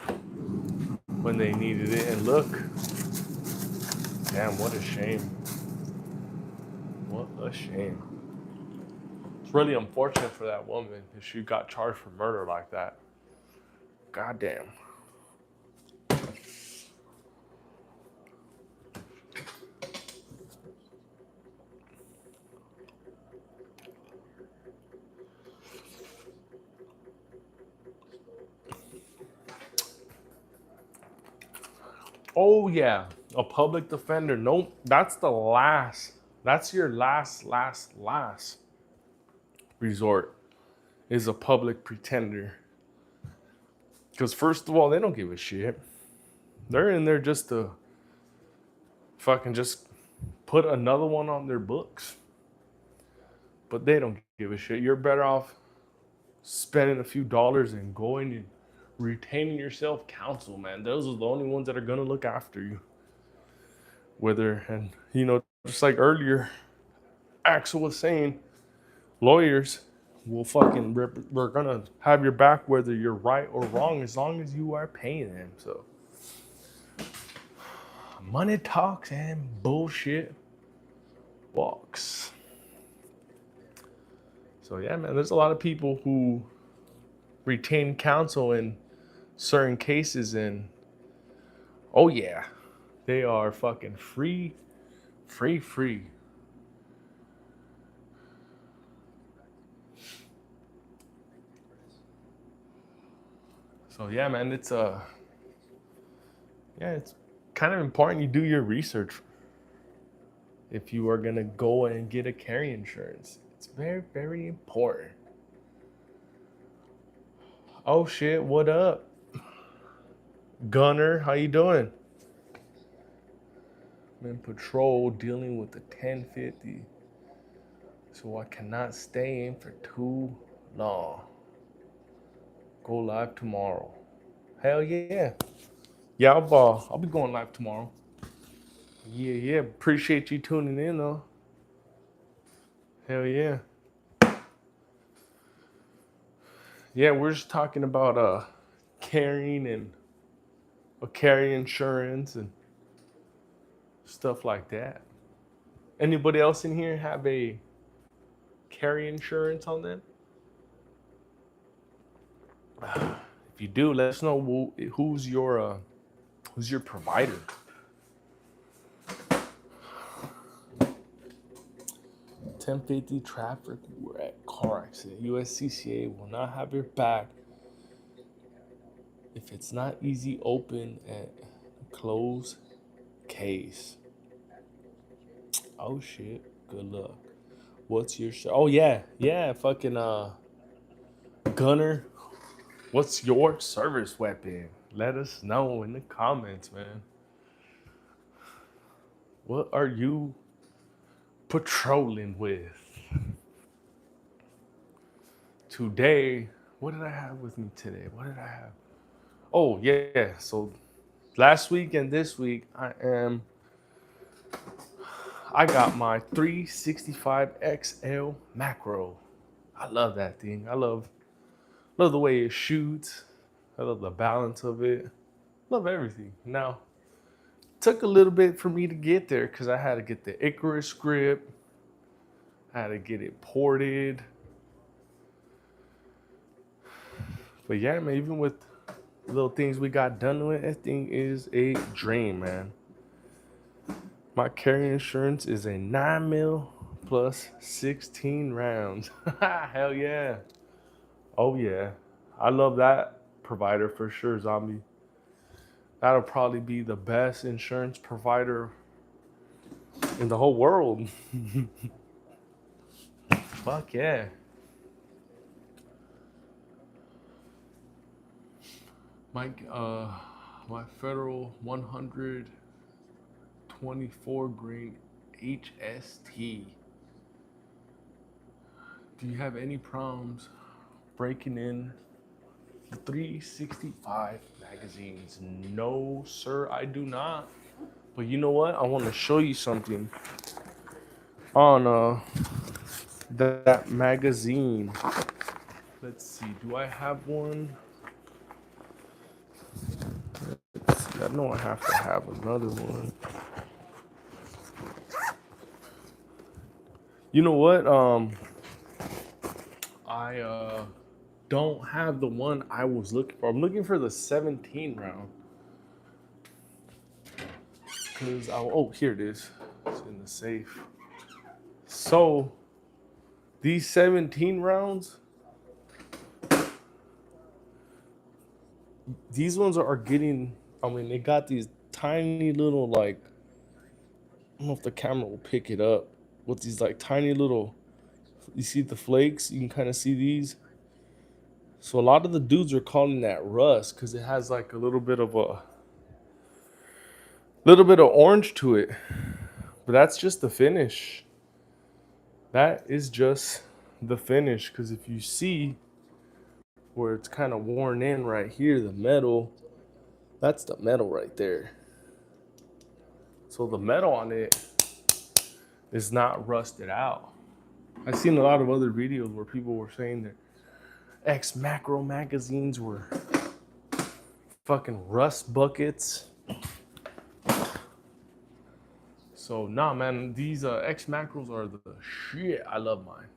when they needed it. And look, damn, what a shame. What a shame. It's really unfortunate for that woman if she got charged for murder like that. Goddamn. Oh yeah, a public defender. Nope, that's the last. That's your last resort, is a public pretender. Because first of all, they don't give a shit. They're in there just to fucking just put another one on their books. But they don't give a shit. You're better off spending a few dollars and going and retaining yourself counsel, man. Those are the only ones that are gonna look after you. And just like earlier, Axel was saying, lawyers will we're gonna have your back whether you're right or wrong, as long as you are paying them. So money talks and bullshit walks. So yeah, man, there's a lot of people who retain counsel in certain cases, and oh yeah, they are fucking free. So yeah, man, it's kind of important you do your research if you are gonna go and get a carry insurance. It's very important. Oh shit, what up? Gunner, how you doing? I'm in patrol dealing with the 1050. So I cannot stay in for too long. Go live tomorrow. Hell yeah. Yeah, I'll be going live tomorrow. Yeah. Appreciate you tuning in though. Hell yeah. Yeah, we're just talking about carrying and carry insurance and stuff like that. Anybody else in here have a carry insurance on them? If you do, let us know who's your provider. $10.50 traffic wreck car accident. USCCA will not have your back if it's not easy open and close case. Oh shit. Good luck. What's your Oh yeah, fucking Gunner. What's your service weapon? Let us know in the comments, man. What are you patrolling with? Today, what did I have with me today? What did I have? Oh, yeah. So last week and this week, I got my 365 XL macro. I love that thing. I love the way it shoots. I love the balance of it. Love everything. Now, took a little bit for me to get there because I had to get the Icarus grip. I had to get it ported. But yeah, man, even with little things we got done with, that thing is a dream, man. My carry insurance is a 9 mil plus 16 rounds. Hell yeah. Oh yeah. I love that provider for sure, Zombie. That'll probably be the best insurance provider in the whole world. Fuck yeah. My my federal 124 grain HST. Do you have any problems breaking in the 365 magazines? No, sir, I do not. But you know what? I want to show you something on that magazine. Let's see. Do I have one? I know I have to have another one. You know what? I don't have the one I was looking for. I'm looking for the 17 round. Cause here it is. It's in the safe. So these 17 rounds, these ones are getting. I mean, they got these tiny little like. I don't know if the camera will pick it up. With these like tiny little. You see the flakes? You can kind of see these. So a lot of the dudes are calling that rust because it has like a little bit of orange to it. But that's just the finish. That is just the finish. Because if you see where it's kind of worn in right here, the metal, that's the metal right there. So the metal on it is not rusted out. I've seen a lot of other videos where people were saying that X Macro magazines were fucking rust buckets. So nah, man, these X Macros are the shit. I love mine.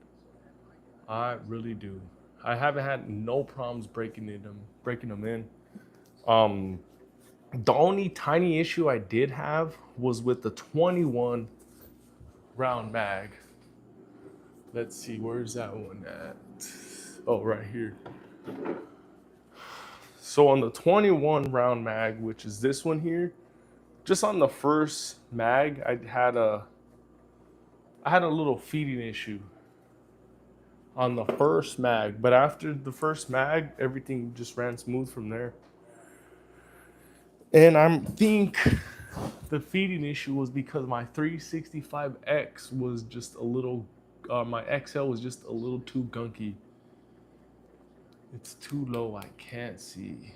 I really do. I haven't had no problems breaking them in. Um, the only tiny issue I did have was with the 21 round mag. Let's see, where's that one at? Oh, right here. So on the 21 round mag, which is this one here, just on the first mag, I had a little feeding issue on the first mag, but after the first mag, everything just ran smooth from there. And I think the feeding issue was because my 365X was just a little, my XL was just a little too gunky. It's too low, I can't see.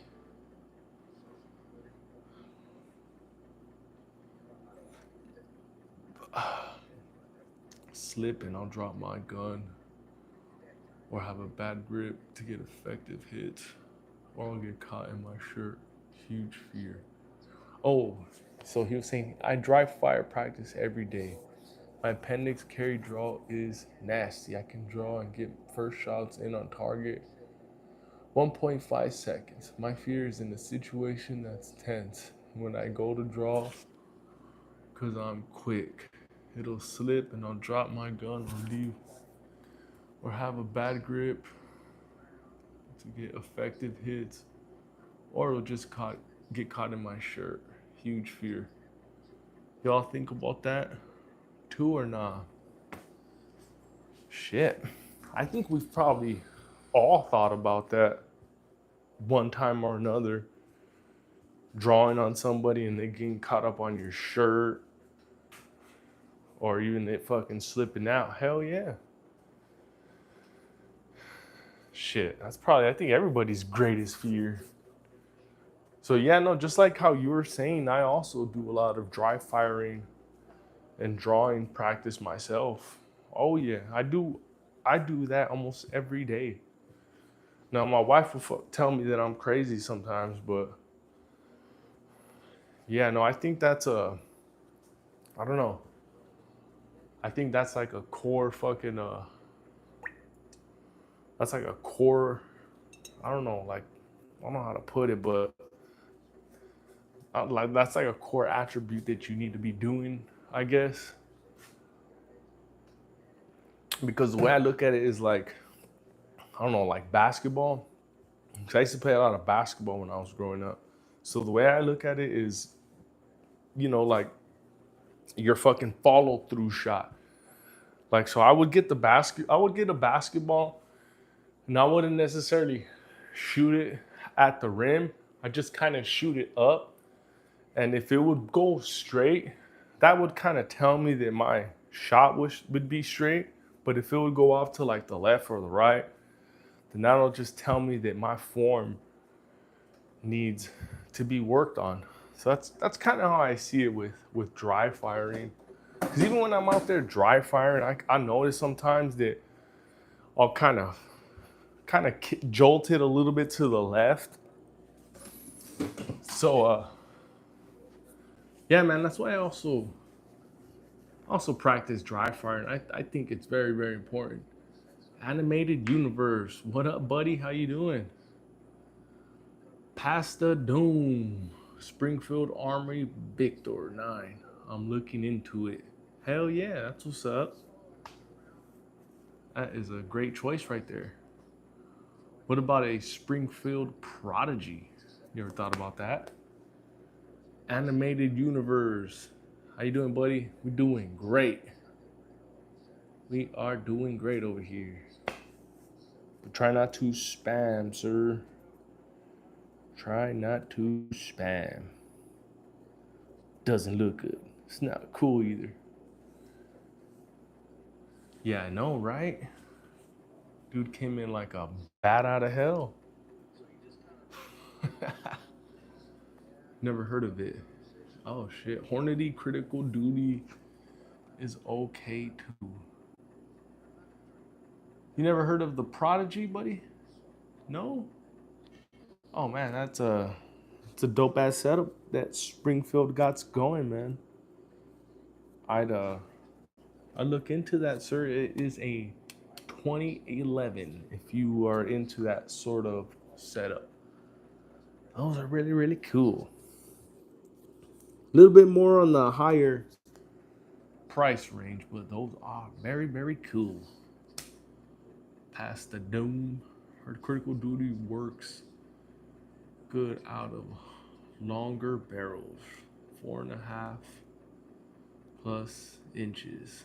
slip and I'll drop my gun, or have a bad grip to get effective hits, or I'll get caught in my shirt. Huge fear. Oh, so he was saying, I dry fire practice every day. My appendix carry draw is nasty. I can draw and get first shots in on target 1.5 seconds. My fear is in a situation that's tense. When I go to draw, because I'm quick, it'll slip and I'll drop my gun or leave, or have a bad grip to get effective hits, or it'll just get caught in my shirt. Huge fear. Y'all think about that too or nah? Shit. I think we've probably all thought about that one time or another. Drawing on somebody and they getting caught up on your shirt, or even it fucking slipping out. Hell yeah. Shit, that's probably, I think, everybody's greatest fear. So yeah, no, just like how you were saying, I also do a lot of dry firing and drawing practice myself. Oh yeah, I do that almost every day. Now my wife will tell me that I'm crazy sometimes, but yeah, no, I think that's I don't know. I think that's like a core fucking that's like a core, I don't know, like, I don't know how to put it, but like that's like a core attribute that you need to be doing, I guess. Because the way I look at it is like, I don't know, like basketball. Because I used to play a lot of basketball when I was growing up. So the way I look at it is, like your fucking follow through shot. Like, so I would get a basketball, and I wouldn't necessarily shoot it at the rim. I just kind of shoot it up. And if it would go straight, that would kind of tell me that my shot would be straight. But if it would go off to like the left or the right, then that'll just tell me that my form needs to be worked on. So that's kind of how I see it with dry firing. Because even when I'm out there dry firing, I notice sometimes that I'll kind of jolt it a little bit to the left. So yeah, man, that's why I also practice dry firing. I think it's very, very important. Animated Universe, what up, buddy? How you doing? Pasta Doom, Springfield Armory Victor 9. I'm looking into it. Hell yeah, that's what's up. That is a great choice right there. What about a Springfield Prodigy? You ever thought about that? Animated Universe. How you doing, buddy? We're doing great. We are doing great over here. But try not to spam, sir. Try not to spam. Doesn't look good. It's not cool either. Yeah, I know, right? Dude came in like a bat out of hell. Never heard of it. Oh shit. Hornady Critical Duty is okay too. You never heard of the Prodigy, buddy? No? Oh man, it's a dope ass setup that Springfield got going, man. I'd look into that, sir. It is a 2011 if you are into that sort of setup. Those are really, really cool. A little bit more on the higher price range, but those are very, very cool. Past the dome, her critical duty works good out of longer barrels, 4.5 plus inches.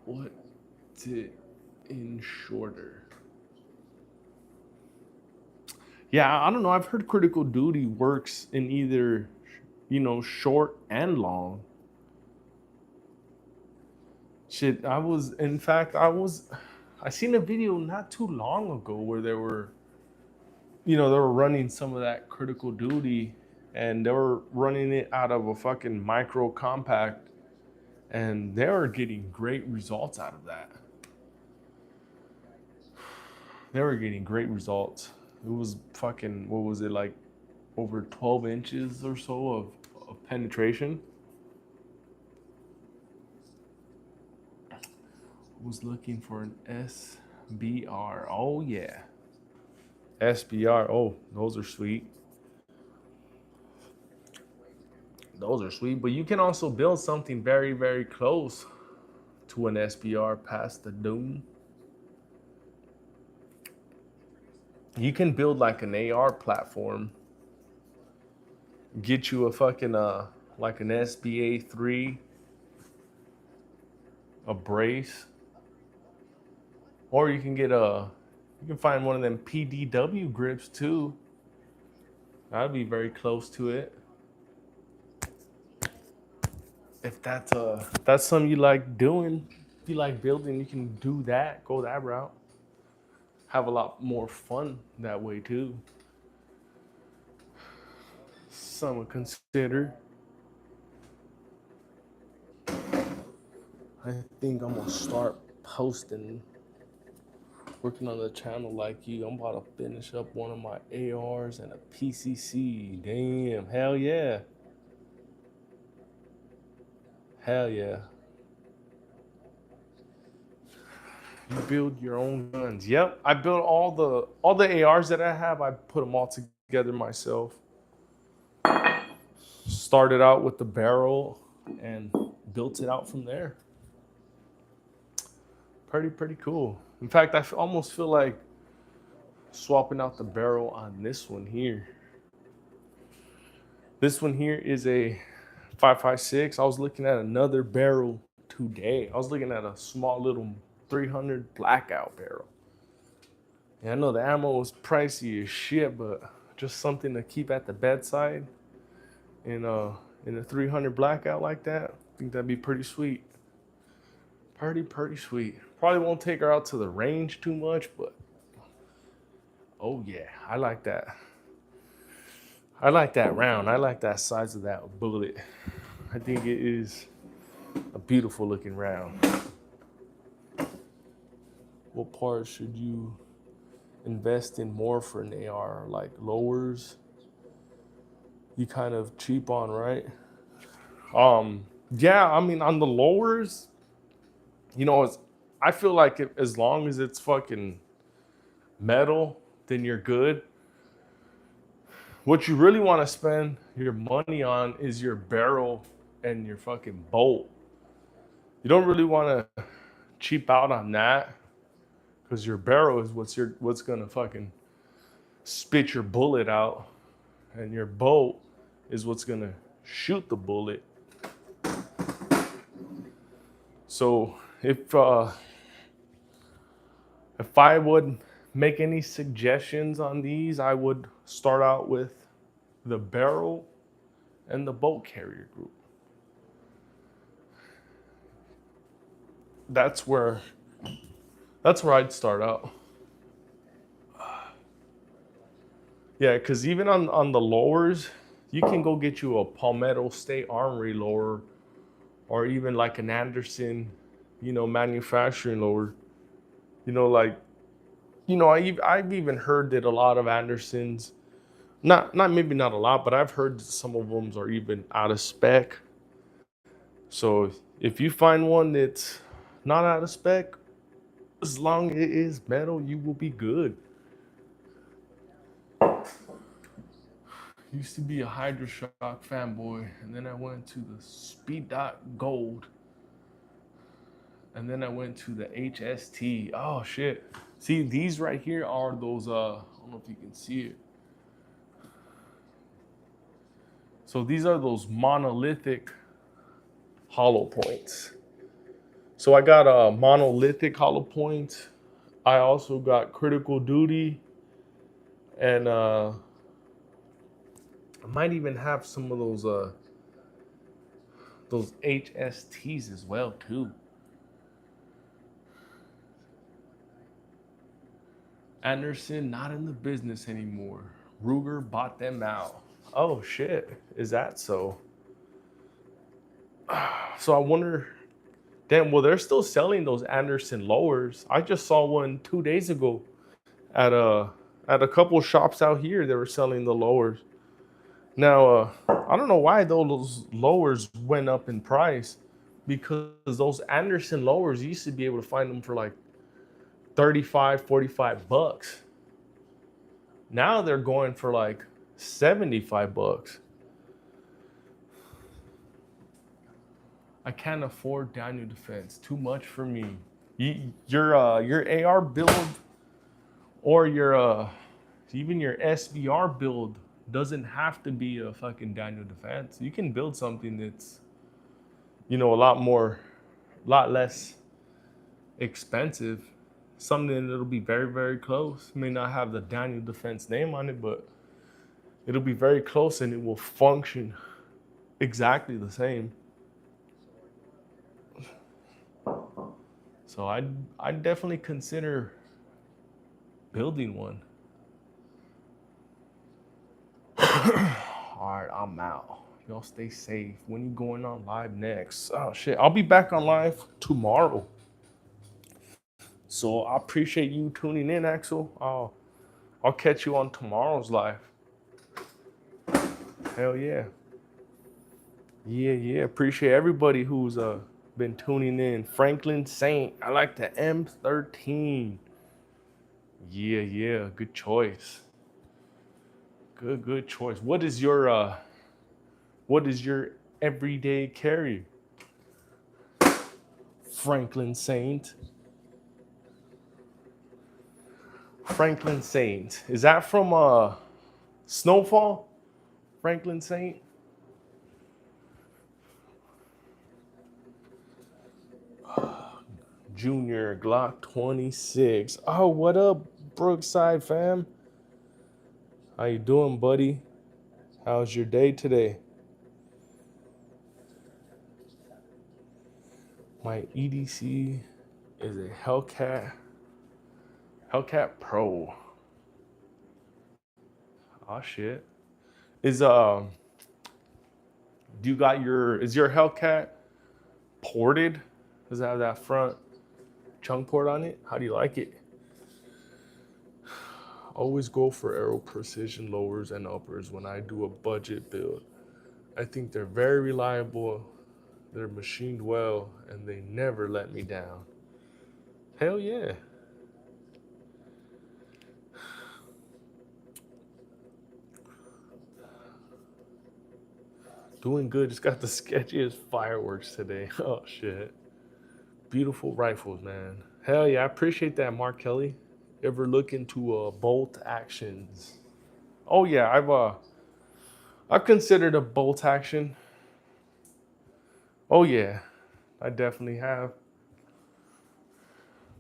What's it in shorter? Yeah, I don't know. I've heard critical duty works in either, short and long. Shit, I seen a video not too long ago where they were running some of that critical duty, and they were running it out of a fucking micro compact, And they were getting great results out of that. They were getting great results. It was fucking, what was it, like over 12 inches or so of penetration. Was looking for an SBR. Oh, yeah. SBR. Oh, those are sweet. Those are sweet. But you can also build something very, very close to an SBR past the Doom. You can build like an AR platform, get you a fucking like an SBA3, a brace, or you can get you can find one of them PDW grips too. That'd be very close to it. If that's something you like doing, if you like building, you can do that, go that route. Have a lot more fun that way too. Some would consider. I think I'm gonna start posting, working on the channel like you. I'm about to finish up one of my ARs and a PCC. Damn, hell yeah. Hell yeah. You build your own guns. Yep, I built all the ARs that I have. I put them all together myself. Started out with the barrel and built it out from there. Pretty cool. In fact, I almost feel like swapping out the barrel on this one here. This one here is a 5.56. I was looking at another barrel today. I was looking at a small little 300 blackout barrel. And I know the ammo was pricey as shit, but just something to keep at the bedside in a 300 blackout like that. I think that'd be pretty sweet. Pretty sweet. Probably won't take her out to the range too much, but oh yeah, I like that. I like that round. I like that size of that bullet. I think it is a beautiful looking round. What parts should you invest in more for an AR? Like lowers, you kind of cheap on, right? Yeah, I mean on the lowers, you know, I feel like as long as it's fucking metal, then you're good. What you really want to spend your money on is your barrel and your fucking bolt. You don't really want to cheap out on that because your barrel is what's gonna fucking spit your bullet out, and your bolt is what's gonna shoot the bullet. So if I would make any suggestions on these, I would start out with the barrel and the bolt carrier group. That's where I'd start out. Yeah, because even on the lowers, you can go get you a Palmetto State Armory lower, or even like an Anderson, manufacturing lower. I've even heard that a lot of Andersons, not maybe not a lot, but I've heard that some of them are even out of spec. So if you find one that's not out of spec, as long as it is metal, you will be good. Used to be a Hydroshock fanboy, and then I went to the Speed Dot Gold, and then I went to the HST. Oh shit! See, these right here are those. I don't know if you can see it. So these are those monolithic hollow points. So I got a monolithic hollow point. I also got critical duty, and I might even have some of those HSTs as well too. Anderson not in the business anymore. Ruger bought them out. Oh shit, is that so? So I wonder Damn, well, they're still selling those Anderson lowers. I just saw one 2 days ago at a couple shops out here. They were selling the lowers. Now, I don't know why those lowers went up in price, because those Anderson lowers, you used to be able to find them for like 35, 45 bucks. Now they're going for like 75 bucks. I can't afford Daniel Defense. Too much for me. Your AR build or your even your SBR build doesn't have to be a fucking Daniel Defense. You can build something that's, a lot less expensive. Something that'll be very, very close. May not have the Daniel Defense name on it, but it'll be very close and it will function exactly the same. So I'd definitely consider building one. All right, I'm out. Y'all stay safe. When you going on live next? Oh shit, I'll be back on live tomorrow. So I appreciate you tuning in, Axel. I'll catch you on tomorrow's live. Hell yeah. Yeah. Appreciate everybody who's been tuning in. Franklin Saint. I like the M13. Yeah. Good choice. Good choice. What is your everyday carry? Franklin Saint. Franklin Saint. Is that from Snowfall? Franklin Saint? Junior Glock 26. Oh, what up, Brookside fam? How you doing, buddy? How's your day today? My EDC is a Hellcat Pro. Oh shit. Is is your Hellcat ported? Does it have that front chunk port on it? How do you like it? Always go for Aero Precision lowers and uppers when I do a budget build. I think they're very reliable, they're machined well, and they never let me down. Hell yeah. Doing good, just got the sketchiest fireworks today. Oh shit. Beautiful rifles, man. Hell yeah, I appreciate that, Mark Kelly. Ever look into bolt actions? Oh yeah, I've considered a bolt action. Oh yeah, I definitely have.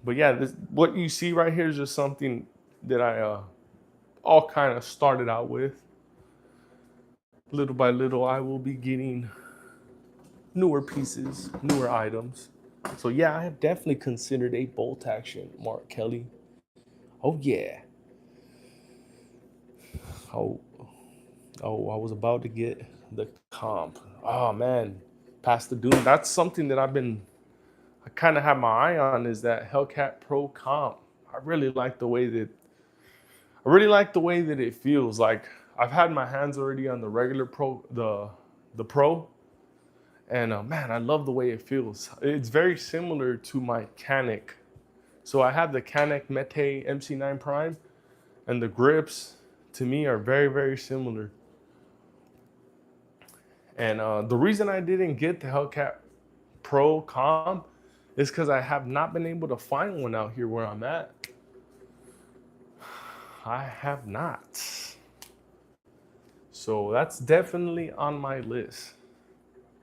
But yeah, what you see right here is just something that I all kind of started out with. Little by little, I will be getting newer pieces, newer items. So yeah, I have definitely considered a bolt action, Mark Kelly. Oh yeah. Oh, I was about to get the comp. Oh man, past the Doom. That's something that I kind of have my eye on, is that Hellcat Pro comp. I really like the way that it feels. Like, I've had my hands already on the regular Pro, the Pro, and man, I love the way it feels. It's very similar to my Canik. So I have the Canik Mete MC9 Prime, and the grips to me are very, very similar. And the reason I didn't get the Hellcat Pro comp is because I have not been able to find one out here where I'm at. I have not. So that's definitely on my list.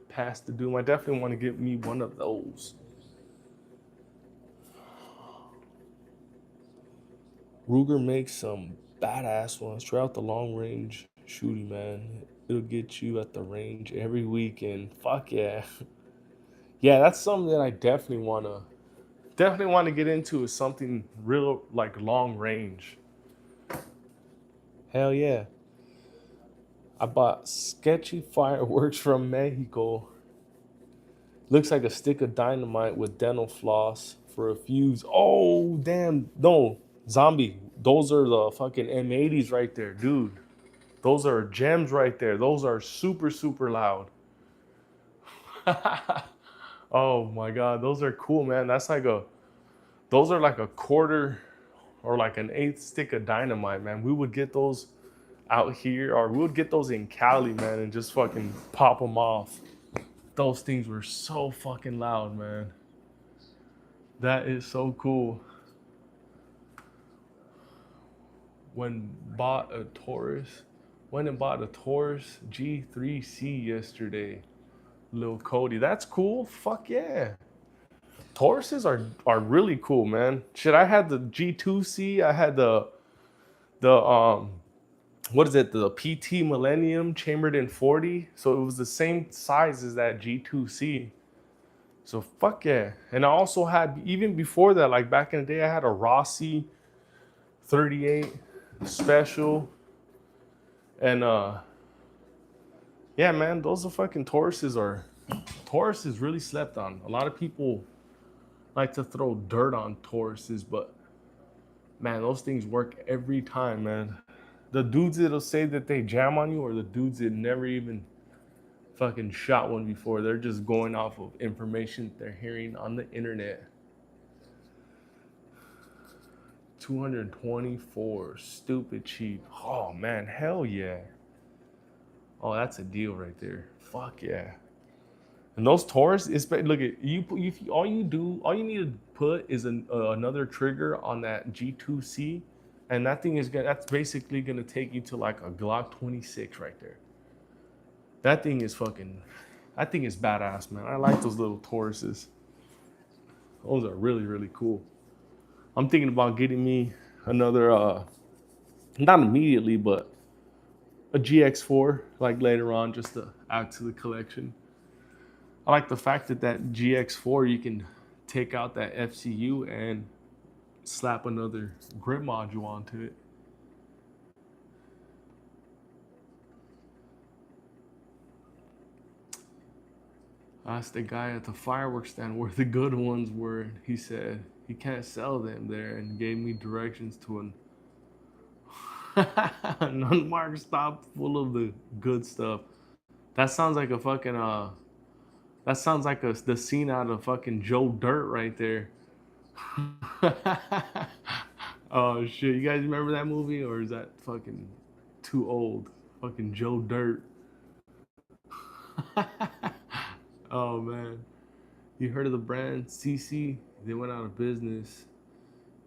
Past the Doom. I definitely want to get me one of those. Ruger makes some badass ones. Try out the long range shooting, man. It'll get you at the range every weekend. Fuck yeah. Yeah, that's something that I definitely wanna get into, is something real, like, long range. Hell yeah. I bought sketchy fireworks from Mexico. Looks like a stick of dynamite with dental floss for a fuse. Oh, damn. No, zombie. Those are the fucking M80s right there, dude. Those are gems right there. Those are super, super loud. Oh my God. Those are cool, man. Those are like a quarter or like an eighth stick of dynamite, man. We would get those out here, or we would get those in Cali, man, and just fucking pop them off. Those things were so fucking loud, man. That is so cool. When bought a Taurus, Went and bought a Taurus G3C yesterday. Lil Cody, that's cool. Fuck yeah. Tauruses are really cool, man. Shit, I had the G2C. I had the what is it? The PT Millennium chambered in 40. So it was the same size as that G2C. So fuck yeah. And I also had, even before that, like back in the day, I had a Rossi 38 special. And yeah, man, those are fucking Tauruses really slept on. A lot of people like to throw dirt on Tauruses, but man, those things work every time, man. The dudes that'll say that they jam on you are the dudes that never even fucking shot one before. They're just going off of information they're hearing on the internet. 224, stupid cheap. Oh man, hell yeah. Oh, that's a deal right there. Fuck yeah. And those Taurus, look at you. All you need to put is another trigger on that G2C, and that's basically gonna take you to like a Glock 26 right there. That thing is fucking, that thing is badass, man. I like those little Tauruses. Those are really, really cool. I'm thinking about getting me another, not immediately, but a GX4 like later on, just to add to the collection. I like the fact that GX4 you can take out that FCU and slap another grip module onto it. I asked the guy at the fireworks stand where the good ones were. He said he can't sell them there and gave me directions to an unmarked stop full of the good stuff. That sounds like a fucking that sounds like the scene out of fucking Joe Dirt right there. Oh shit, you guys remember that movie, or is that fucking too old? Fucking Joe Dirt. Oh man. You heard of the brand CC? They went out of business.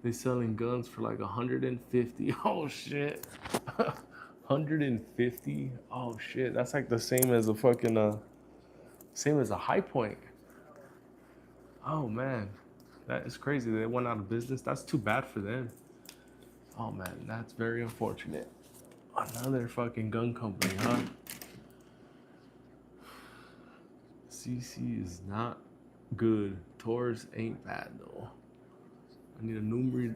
They selling guns for like 150. Oh shit. 150? Oh shit. That's like the same as a fucking same as a High Point. Oh man. That is crazy. They went out of business. That's too bad for them. Oh man, that's very unfortunate. Another fucking gun company, huh? CC is not good. Taurus ain't bad though. I need a new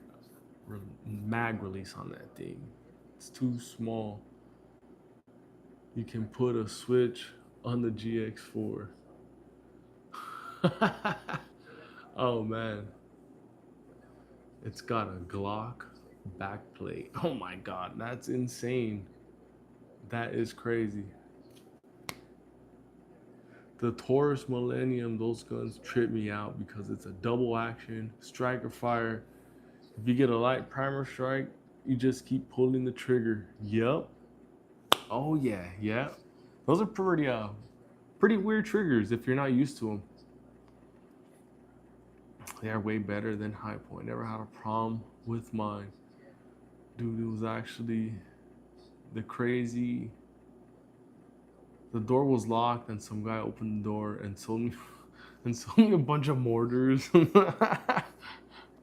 mag release on that thing. It's too small. You can put a switch on the GX4. Oh man. It's got a Glock backplate. Oh my god, that's insane. That is crazy. The Taurus Millennium, those guns trip me out because it's a double action, striker fire. If you get a light primer strike, you just keep pulling the trigger. Yep. Oh yeah, yeah. Those are pretty weird triggers if you're not used to them. They are way better than High Point. Never had a problem with mine. Dude, it was actually the crazy. The door was locked, and some guy opened the door and sold me a bunch of mortars.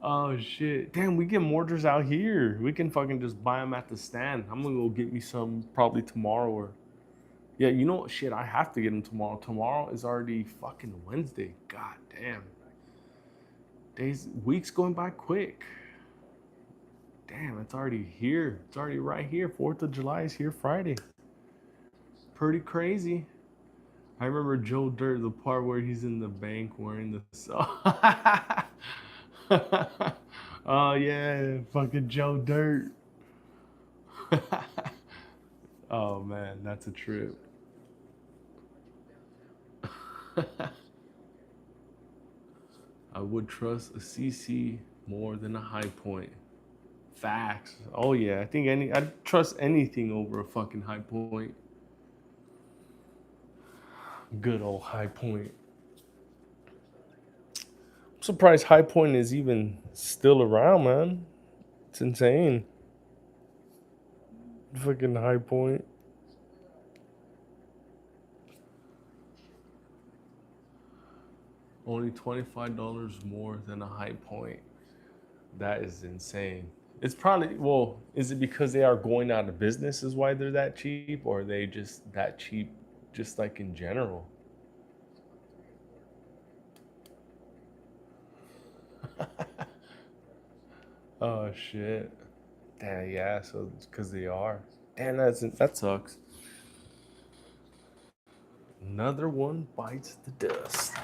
Oh shit! Damn, we get mortars out here. We can fucking just buy them at the stand. I'm gonna go get me some probably tomorrow or. Yeah, you know what? Shit, I have to get them tomorrow. Tomorrow is already fucking Wednesday. God damn. Weeks going by quick. Damn, it's already here. It's already right here. 4th of July is here Friday. Pretty crazy. I remember Joe Dirt, the part where he's in the bank wearing the oh yeah, fucking Joe Dirt. Oh man, that's a trip. I would trust a CC more than a high point. Facts. Oh yeah, I think I'd trust anything over a fucking high point. Good old high point. I'm surprised high point is even still around, man. It's insane. Fucking high point. Only $25 more than a high point. That is insane. It's probably, well, is it because they are going out of business is why they're that cheap, or are they just that cheap just like in general? Oh shit. Damn, yeah, so it's because they are. Damn, that sucks. Another one bites the dust.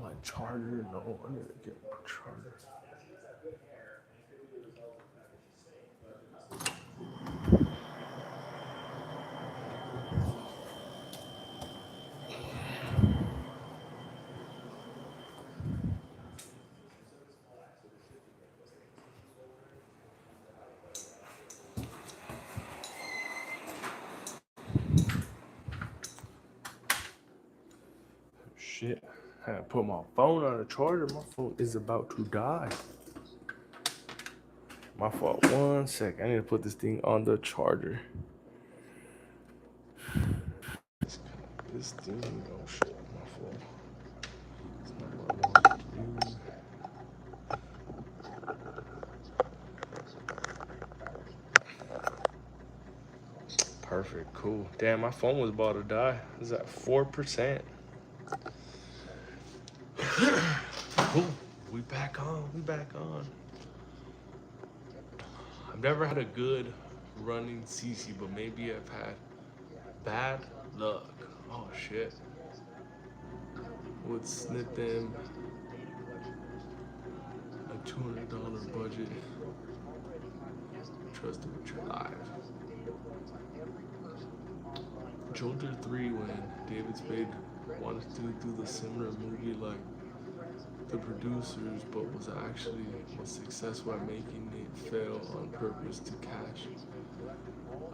My charger? No, I need to get my charger. Shit. I had to put my phone on the charger. My phone is about to die. My fault. One sec. I need to put this thing on the charger. This thing, oh shit, my fault. It's not what I want to do. Perfect, cool. Damn, my phone was about to die. It's at 4%. Cool. We back on. We back on. I've never had a good running CC, but maybe I've had bad luck. Oh shit. Would snip them a $200 budget. Trust with your life. Joker 3 when David Spade wanted to do the similar movie like the producers, but was actually successful at making it fail on purpose to cash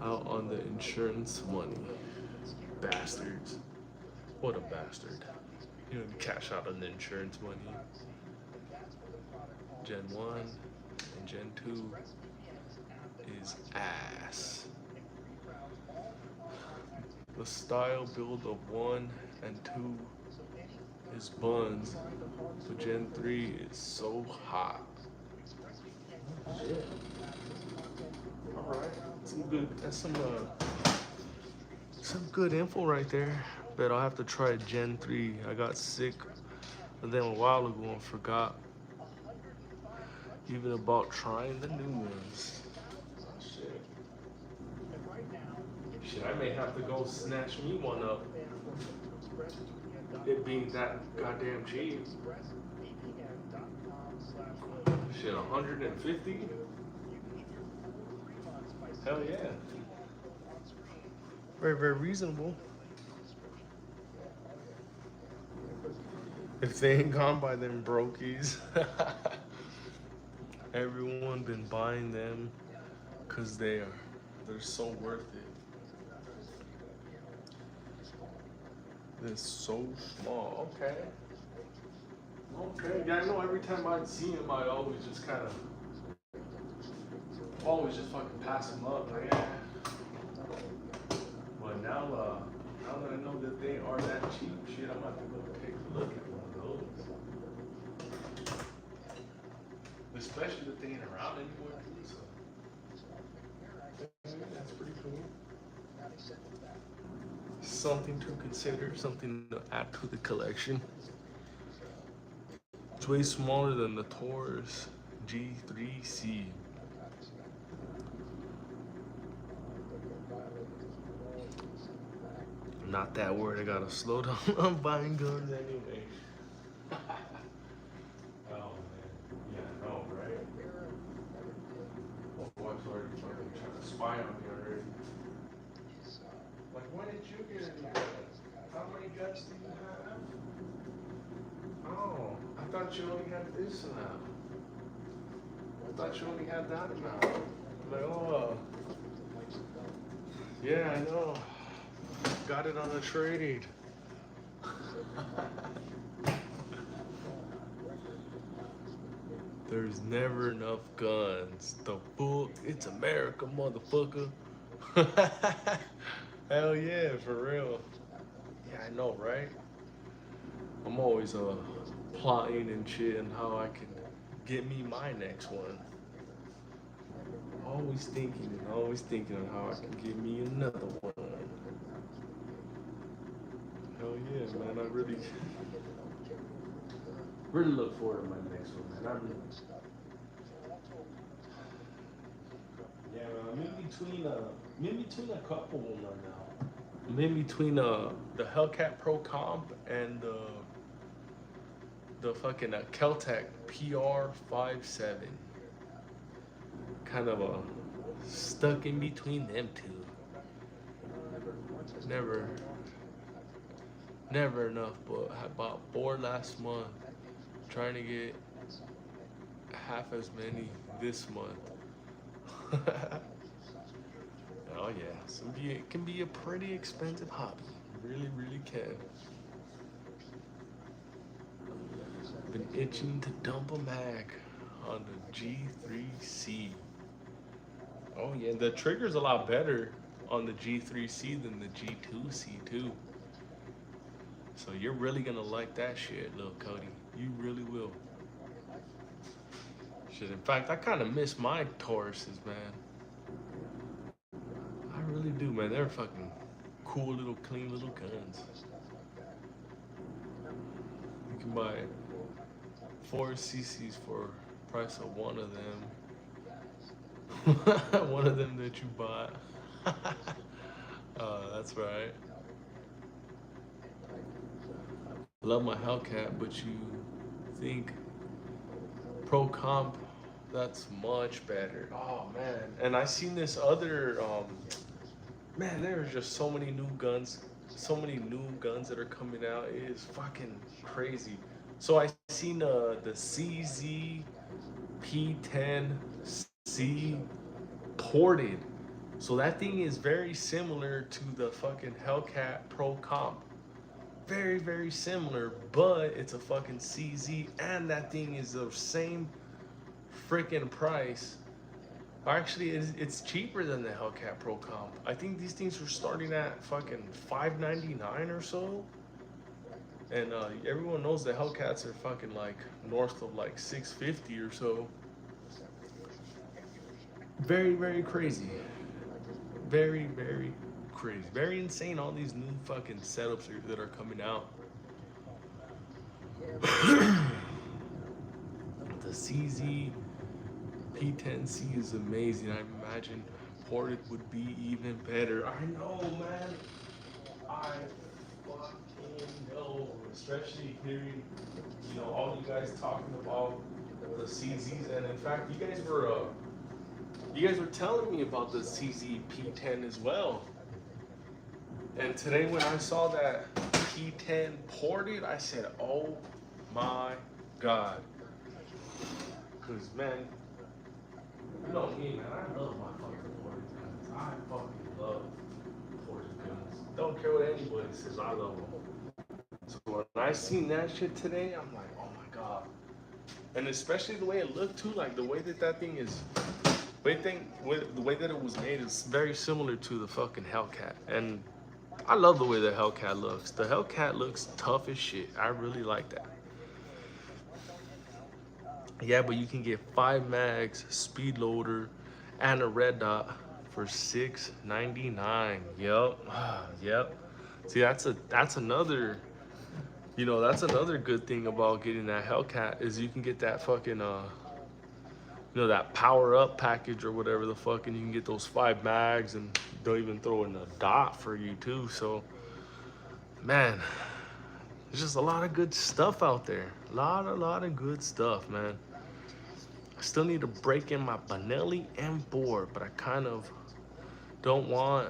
out on the insurance money. Bastards. What a bastard. You know, cash out on the insurance money. Gen 1 and Gen 2 is ass. The style build of 1 and 2 is buns, but Gen 3 is so hot. Shit. Alright. That's some good info right there. But I'll have to try Gen 3. I got sick of them a while ago and forgot even about trying the new ones. Oh, shit. Shit, I may have to go snatch me one up. It being that goddamn cheap. Shit, 150? Hell yeah. Very, very reasonable. If they ain't gone by them brokies. Everyone been buying them because they're so worth it. They're so small. Okay. Okay. Yeah, I know every time I'd see him, I always just kind of, always just fucking pass him up. Like, yeah. But now that I know that they are that cheap, shit, I'm about to go take a look at one of those. Especially that they ain't around anymore, too, so. That's pretty cool. Something to consider, something to add to the collection. It's way smaller than the Taurus G3C. Not that word. I gotta slow down on buying guns anyway. Oh man, yeah, I know, right? My wife's already fucking trying to spy on me already. Like, when did you get any guns? How many guns do you have? Oh, I thought you only had this now. I thought you only had that amount. I'm like, oh, yeah, I know. Got it on a trade. There's never enough guns. The fuck? It's America, motherfucker. Hell yeah, for real. Yeah, I know, right? I'm always plotting and shit and how I can get me my next one. Always thinking on how I can get me another one. Hell yeah, man. I really look forward to my next one, man. Yeah, man. I'm in between a couple of them right now. I'm in between the Hellcat Pro Comp and the fucking Keltec PR57. Kind of stuck in between them two. Never, never enough. But I bought 4 last month. Trying to get half as many this month. Oh yeah, it can be a pretty expensive hobby. Really, really can. Been itching to dump a mag on the G3C. Oh yeah, the trigger's a lot better on the G3C than the G2C too. So you're really gonna like that shit, little Cody. You really will. Shit, in fact, I kind of miss my Tauruses, man. I really do, man. They're fucking cool little, clean little guns. You can buy 4 cc's for price of one of them. One of them that you bought. That's right. Love my Hellcat, but you think Pro Comp, that's much better. Oh man. And I seen this other man, there's just so many new guns. So many new guns that are coming out. It is fucking crazy. So I seen the CZ P10C ported. So that thing is very similar to the fucking Hellcat Pro Comp. Very, very similar, but it's a fucking CZ, and that thing is the same freaking price. Actually, it's cheaper than the Hellcat Pro Comp. I think these things are starting at fucking $599 or so. And everyone knows the Hellcats are fucking like north of like $650 or so. Very, very crazy. Very, very crazy. Very insane, all these new fucking setups that are coming out. The CZ P10C is amazing. I imagine ported would be even better. I know, man. I fucking know. Especially hearing, all you guys talking about the CZs, and in fact, you guys were telling me about the CZ P10 as well. And today when I saw that P10 ported, I said, oh my God. Cause man, you know me, man, I love my fucking ported guns. I fucking love ported guns. Don't care what anybody says, I love them. So when I seen that shit today, I'm like, oh my God. And especially the way it looked too, like the way that thing is, the way that it was made is very similar to the fucking Hellcat. And I love the way the Hellcat looks. The Hellcat looks tough as shit. I really like that. Yeah, but you can get 5 mags, speed loader, and a red dot for $699. Yep. Yep. See, that's another, that's another good thing about getting that Hellcat is you can get that fucking that power up package or whatever the fuck, and you can get those 5 mags, and they'll even throw in a dot for you too. So Man, there's just a lot of good stuff out there. A lot of good stuff, man. I still need to break in my Benelli and board, but I kind of don't want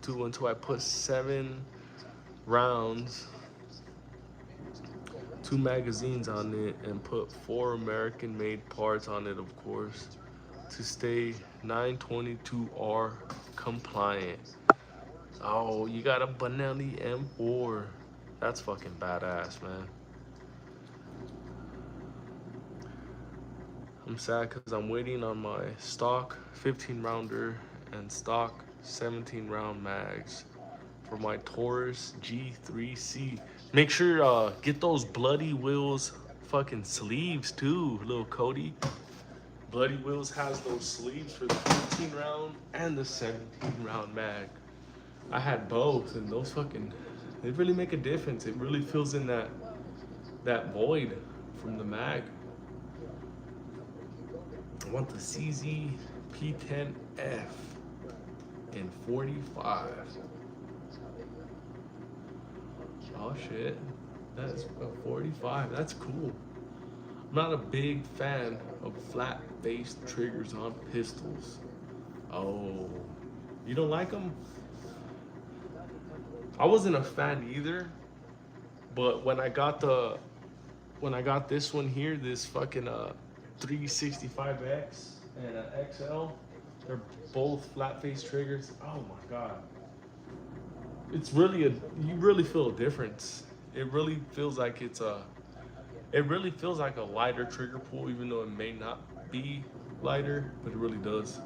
to until I put 7 rounds, 2 magazines on it, and put 4 American-made parts on it, of course, to stay 922R compliant. Oh, you got a Benelli M4. That's fucking badass, man. I'm sad because I'm waiting on my stock 15 rounder and stock 17 round mags for my Taurus G3C. Make sure get those Bloody Wheels fucking sleeves too, little Cody. Bloody Wheels has those sleeves for the 15 round and the 17 round mag. I had both, and those fucking, they really make a difference. It really fills in that void from the mag. I want the CZ P10F in 45. Oh shit, that's a 45. That's cool. I'm not a big fan of flat-faced triggers on pistols. Oh, you don't like them? I wasn't a fan either, but when I got this one here, this fucking 365X and an XL, they're both flat-face triggers. Oh my god, it's really you really feel a difference. It really feels like it really feels like a lighter trigger pull, even though it may not be lighter, but it really does.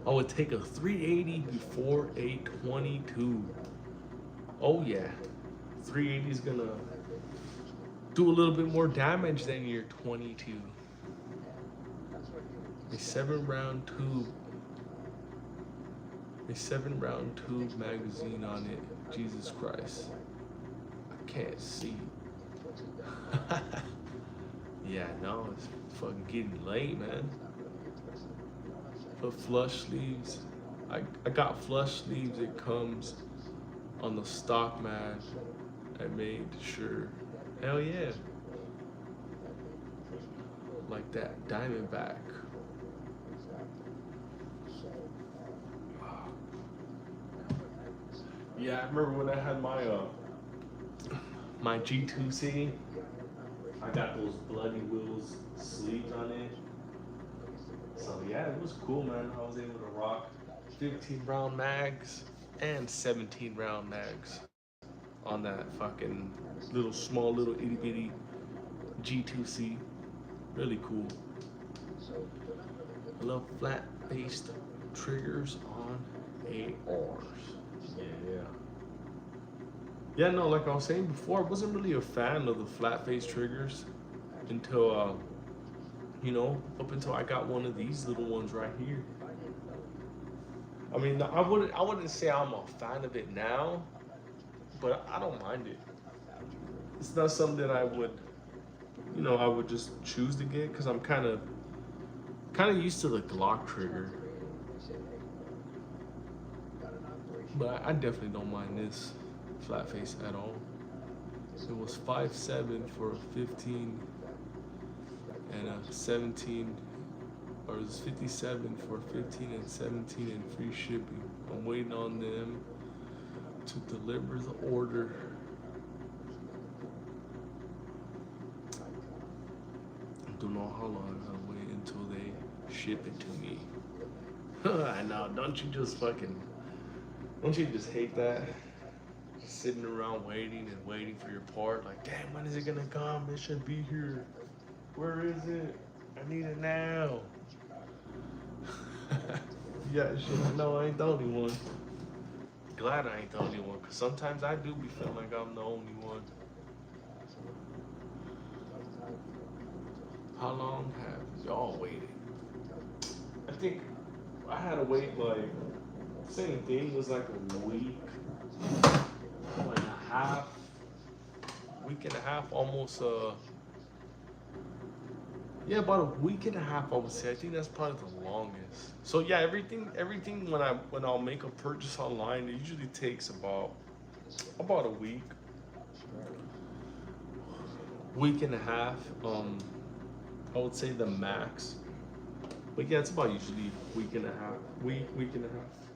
I would take a 380 before a 22. Oh yeah, 380 is gonna do a little bit more damage than your 22. A 7 round tube. A 7 round tube magazine on it. Jesus Christ. I can't see. Yeah, no, it's fucking getting late, man. Put flush sleeves. I got flush sleeves. It comes on the stock mag. I made sure. Hell yeah. Like that Diamondback. Yeah, I remember when I had my G2C. I got those Bloody Wheels sleeves on it. So yeah, it was cool, man. I was able to rock 15 round mags and 17 round mags on that fucking small little itty bitty G2C. Really cool. I love flat based triggers on ARs. Yeah. Yeah, no, like I was saying before, I wasn't really a fan of the flat face triggers until up until I got one of these little ones right here. I mean, I wouldn't say I'm a fan of it now, but I don't mind it. It's not something that I would, I would just choose to get because I'm kind of used to the Glock trigger. But I definitely don't mind this flat face at all. It was 5.7 for a 15 and a 17, or it was 57 for 15 and 17 and free shipping. I'm waiting on them to deliver the order. I don't know how long I'll wait until they ship it to me. I know, don't you just hate that? Just sitting around waiting and waiting for your part. Like, damn, when is it gonna come? It should be here. Where is it? I need it now. Yeah, shit, no, I ain't the only one. Glad I ain't the only one, because sometimes I do be feeling like I'm the only one. How long have y'all waited? I think I had to wait like, same thing, was like a week and a half, almost, yeah, about a week and a half, I would say. I think that's probably the longest. So yeah, everything when I'll make a purchase online, it usually takes about About a week and a half. I would say the max. But yeah, it's about usually week and a half. Week and a half.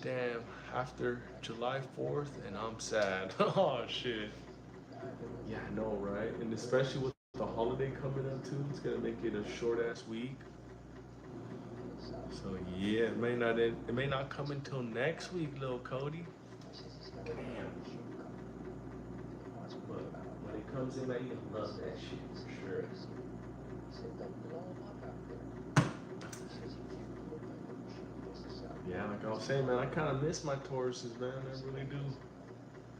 Damn, after July 4th, and I'm sad. Oh shit. Yeah, I know, right? And especially with the holiday coming up too, it's gonna make it a short ass week. So yeah, it may not come until next week, little Cody. Damn. But when it comes in, man, you love that shit for sure. Yeah, like I was saying, man, I kind of miss my Tauruses, man. I really do.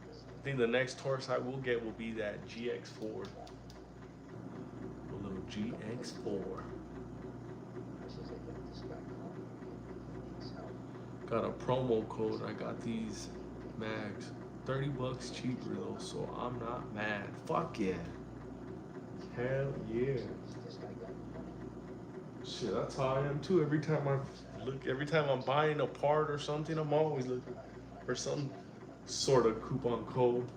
I think the next Taurus I will get will be that GX4. A little GX4. Got a promo code. I got these mags. $30 cheaper though, so I'm not mad. Fuck yeah. Hell yeah. Shit, that's how I am too. Every time I'm buying a part or something, I'm always looking for some sort of coupon code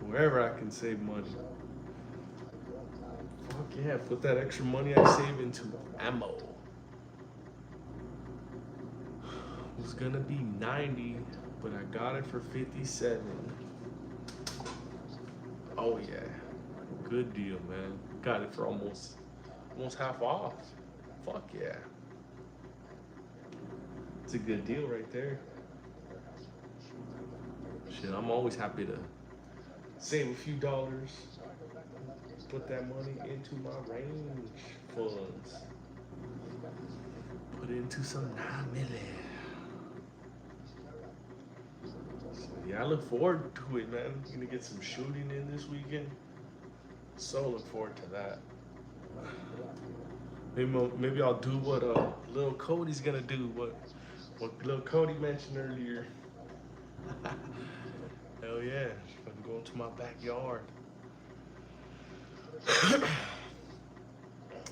wherever I can save money. Fuck yeah, put that extra money I save into ammo. It was gonna be 90, but I got it for 57. Oh yeah, good deal, man. Got it for almost half off. Fuck yeah. It's a good deal right there. Shit, I'm always happy to save a few dollars, put that money into my range funds, put it into some 9mm. So yeah, I look forward to it, man. Gonna get some shooting in this weekend. So look forward to that. Maybe I'll do what little Cody's gonna do. What little Cody mentioned earlier. Hell yeah, I'm going to my backyard.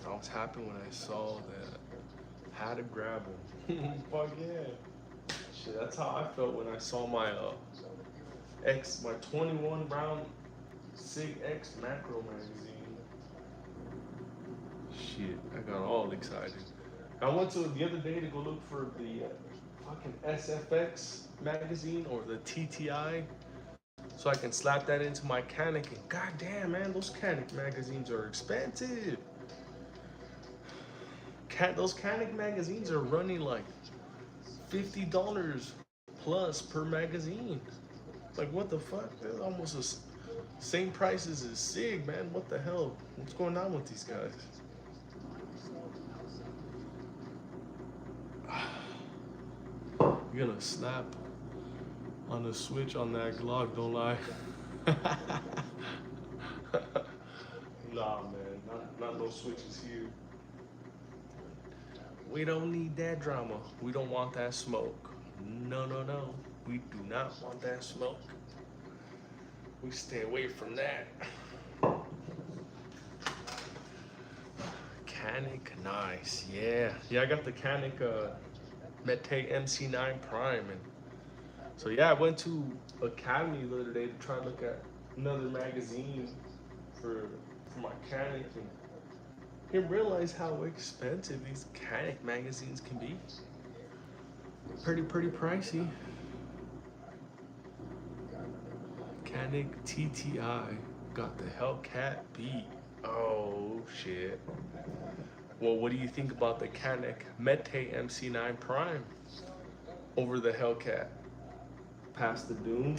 I was happy when I saw that. Had to grab them. Fuck yeah. Shit, that's how I felt when I saw my my 21 round Sig X macro magazine. Shit, I got all excited. I went to the other day to go look for the fucking SFX magazine or the TTI so I can slap that into my Canic. And goddamn, man, those Canic magazines are expensive. Those Canic magazines are running like $50 plus per magazine. Like, what the fuck? They're almost the same prices as Sig, man. What the hell? What's going on with these guys? You're gonna snap on the switch on that Glock, don't lie. Nah, man, not no switches here. We don't need that drama. We don't want that smoke. No, no, no. We do not want that smoke. We stay away from that. Canic, nice. Yeah. Yeah, I got the Canic Mete MC9 Prime. And so, yeah, I went to Academy the other day to try to look at another magazine for my Canic. And didn't realize how expensive these Canic magazines can be. Pretty pricey. Canic TTI got the Hellcat beat. Oh shit. Well, what do you think about the Canic Mete MC9 Prime over the Hellcat? Past the Doom?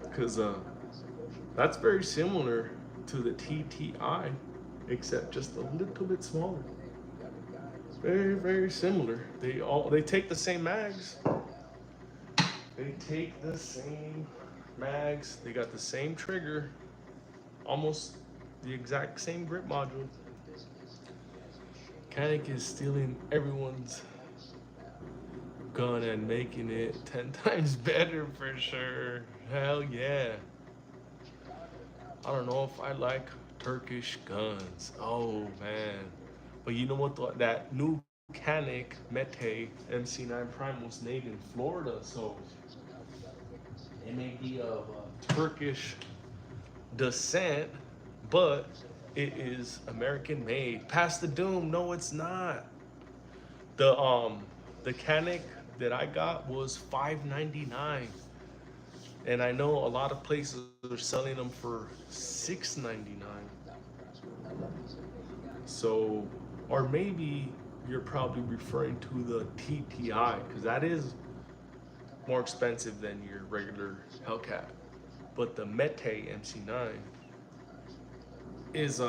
Because that's very similar to the TTI, except just a little bit smaller. Very similar. They take the same mags. They take the same mags. They got the same trigger, almost the exact same grip module. Canic is stealing everyone's gun and making it 10 times better for sure. Hell yeah. I don't know if I like Turkish guns. Oh man. But you know what? That new Canic Mete MC9 Prime was made in Florida, so It may be of Turkish descent, but it is American made. Past the Doom, no, it's not. The the Canic that I got was $5.99, and I know a lot of places are selling them for $6.99. So, or maybe you're probably referring to the TTI because that is more expensive than your regular Hellcat. But the Mete MC9 is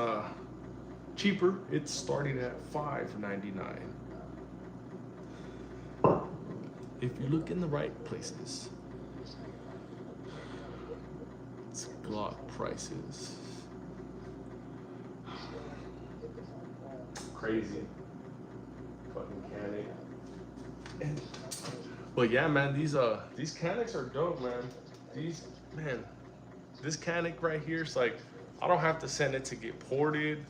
cheaper. It's starting at $5.99. If you look in the right places. It's Glock prices. Crazy. Fucking Canic. And, but yeah, man, these Canics are dope, man. These, man, this Canic right here is like, I don't have to send it to get ported.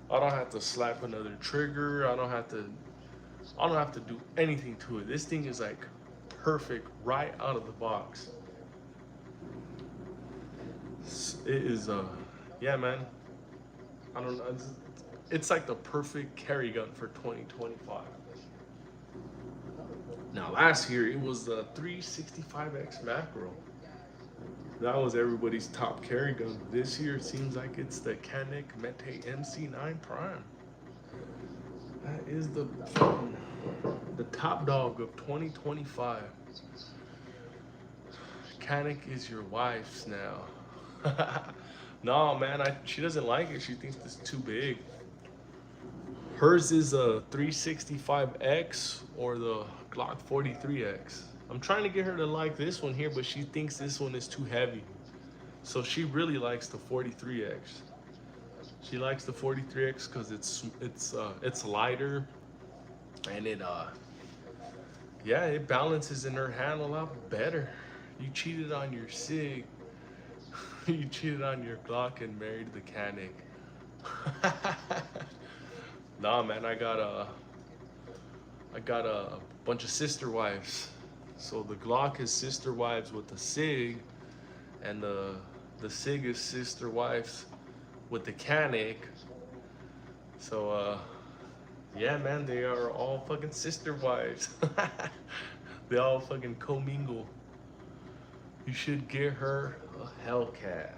I don't have to slap another trigger. I don't have to do anything to it. This thing is like perfect right out of the box. It is yeah, man. I don't know. It's like the perfect carry gun for 2025. Now last year it was the 365X macro. That was everybody's top carry gun. This year it seems like it's the Canic Mete MC9 Prime. That is the top dog of 2025. Canic is your wife's now. No, man, she doesn't like it. She thinks it's too big. Hers is a 365X or the Glock 43X. I'm trying to get her to like this one here, but she thinks this one is too heavy. So she really likes the 43X. She likes the 43X because it's lighter, and yeah, it balances in her hand a lot better. You cheated on your SIG. You cheated on your Glock and married the Canic. Nah, man, I got a bunch of sister wives. So the Glock is sister wives with the SIG, and the SIG is sister wives with the Canic. So yeah, man, they are all fucking sister wives. They all fucking commingle. You should get her a Hellcat.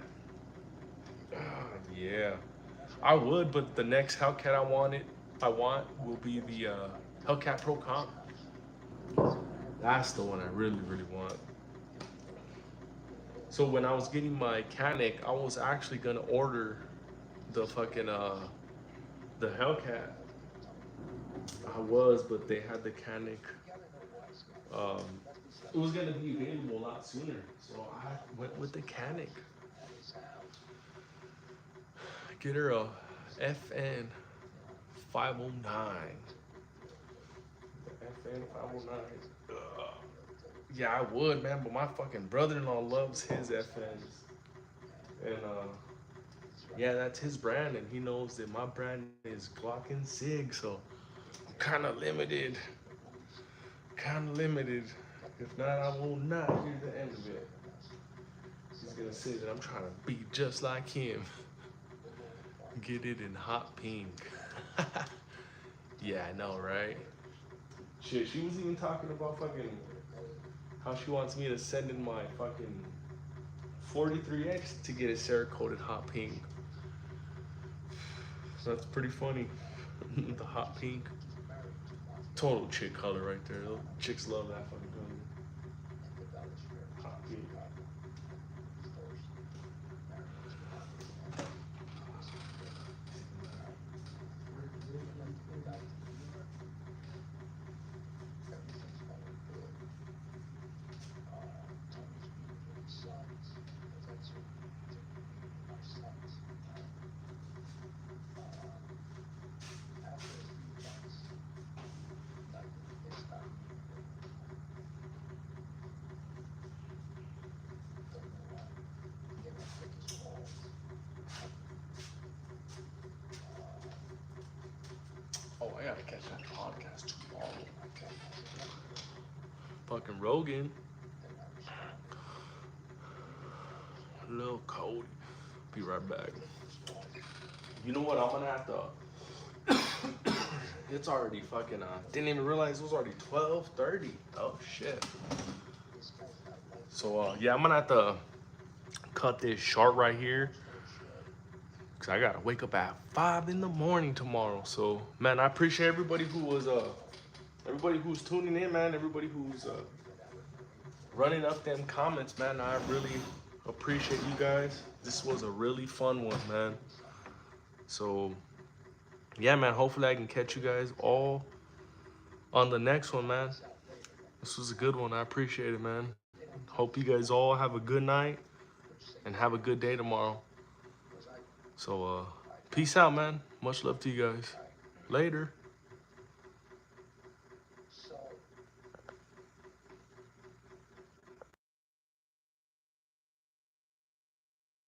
Yeah, I would, but the next Hellcat I want will be the Hellcat Pro Comp. That's the one I really, really want. So when I was getting my Canic, I was actually gonna order the fucking the Hellcat. I was, but they had the Canic. Um, it was gonna be available a lot sooner, so I went with the Canic. Get her a FN 509. The FN 509. Yeah, I would, man, but my fucking brother-in-law loves his FNs, and yeah, that's his brand, and he knows that my brand is Glock and Sig, so I'm kind of limited. Kind of limited. If not, I will not hear the end of it. He's gonna say that I'm trying to be just like him. Get it in hot pink. Yeah, I know, right? Shit, she was even talking about fucking how she wants me to send in my fucking 43X to get it Cerakoted hot pink. So that's pretty funny. The hot pink. Total chick color right there. Chicks love that fucking color. Hot pink. Oh, I gotta catch that podcast tomorrow. Fucking Rogan. a little cold. Be right back. You know what? I'm gonna have to. It's already fucking. Didn't even realize it was already 12:30. Oh shit. So yeah, I'm gonna have to cut this short right here. Cause I gotta wake up at 5 in the morning tomorrow. So man, I appreciate everybody everybody who's tuning in, man. Everybody who's running up them comments, man. I really appreciate you guys. This was a really fun one, man. So yeah, man. Hopefully I can catch you guys all on the next one, man. This was a good one. I appreciate it, man. Hope you guys all have a good night and have a good day tomorrow. So peace out, man. Much love to you guys. Later.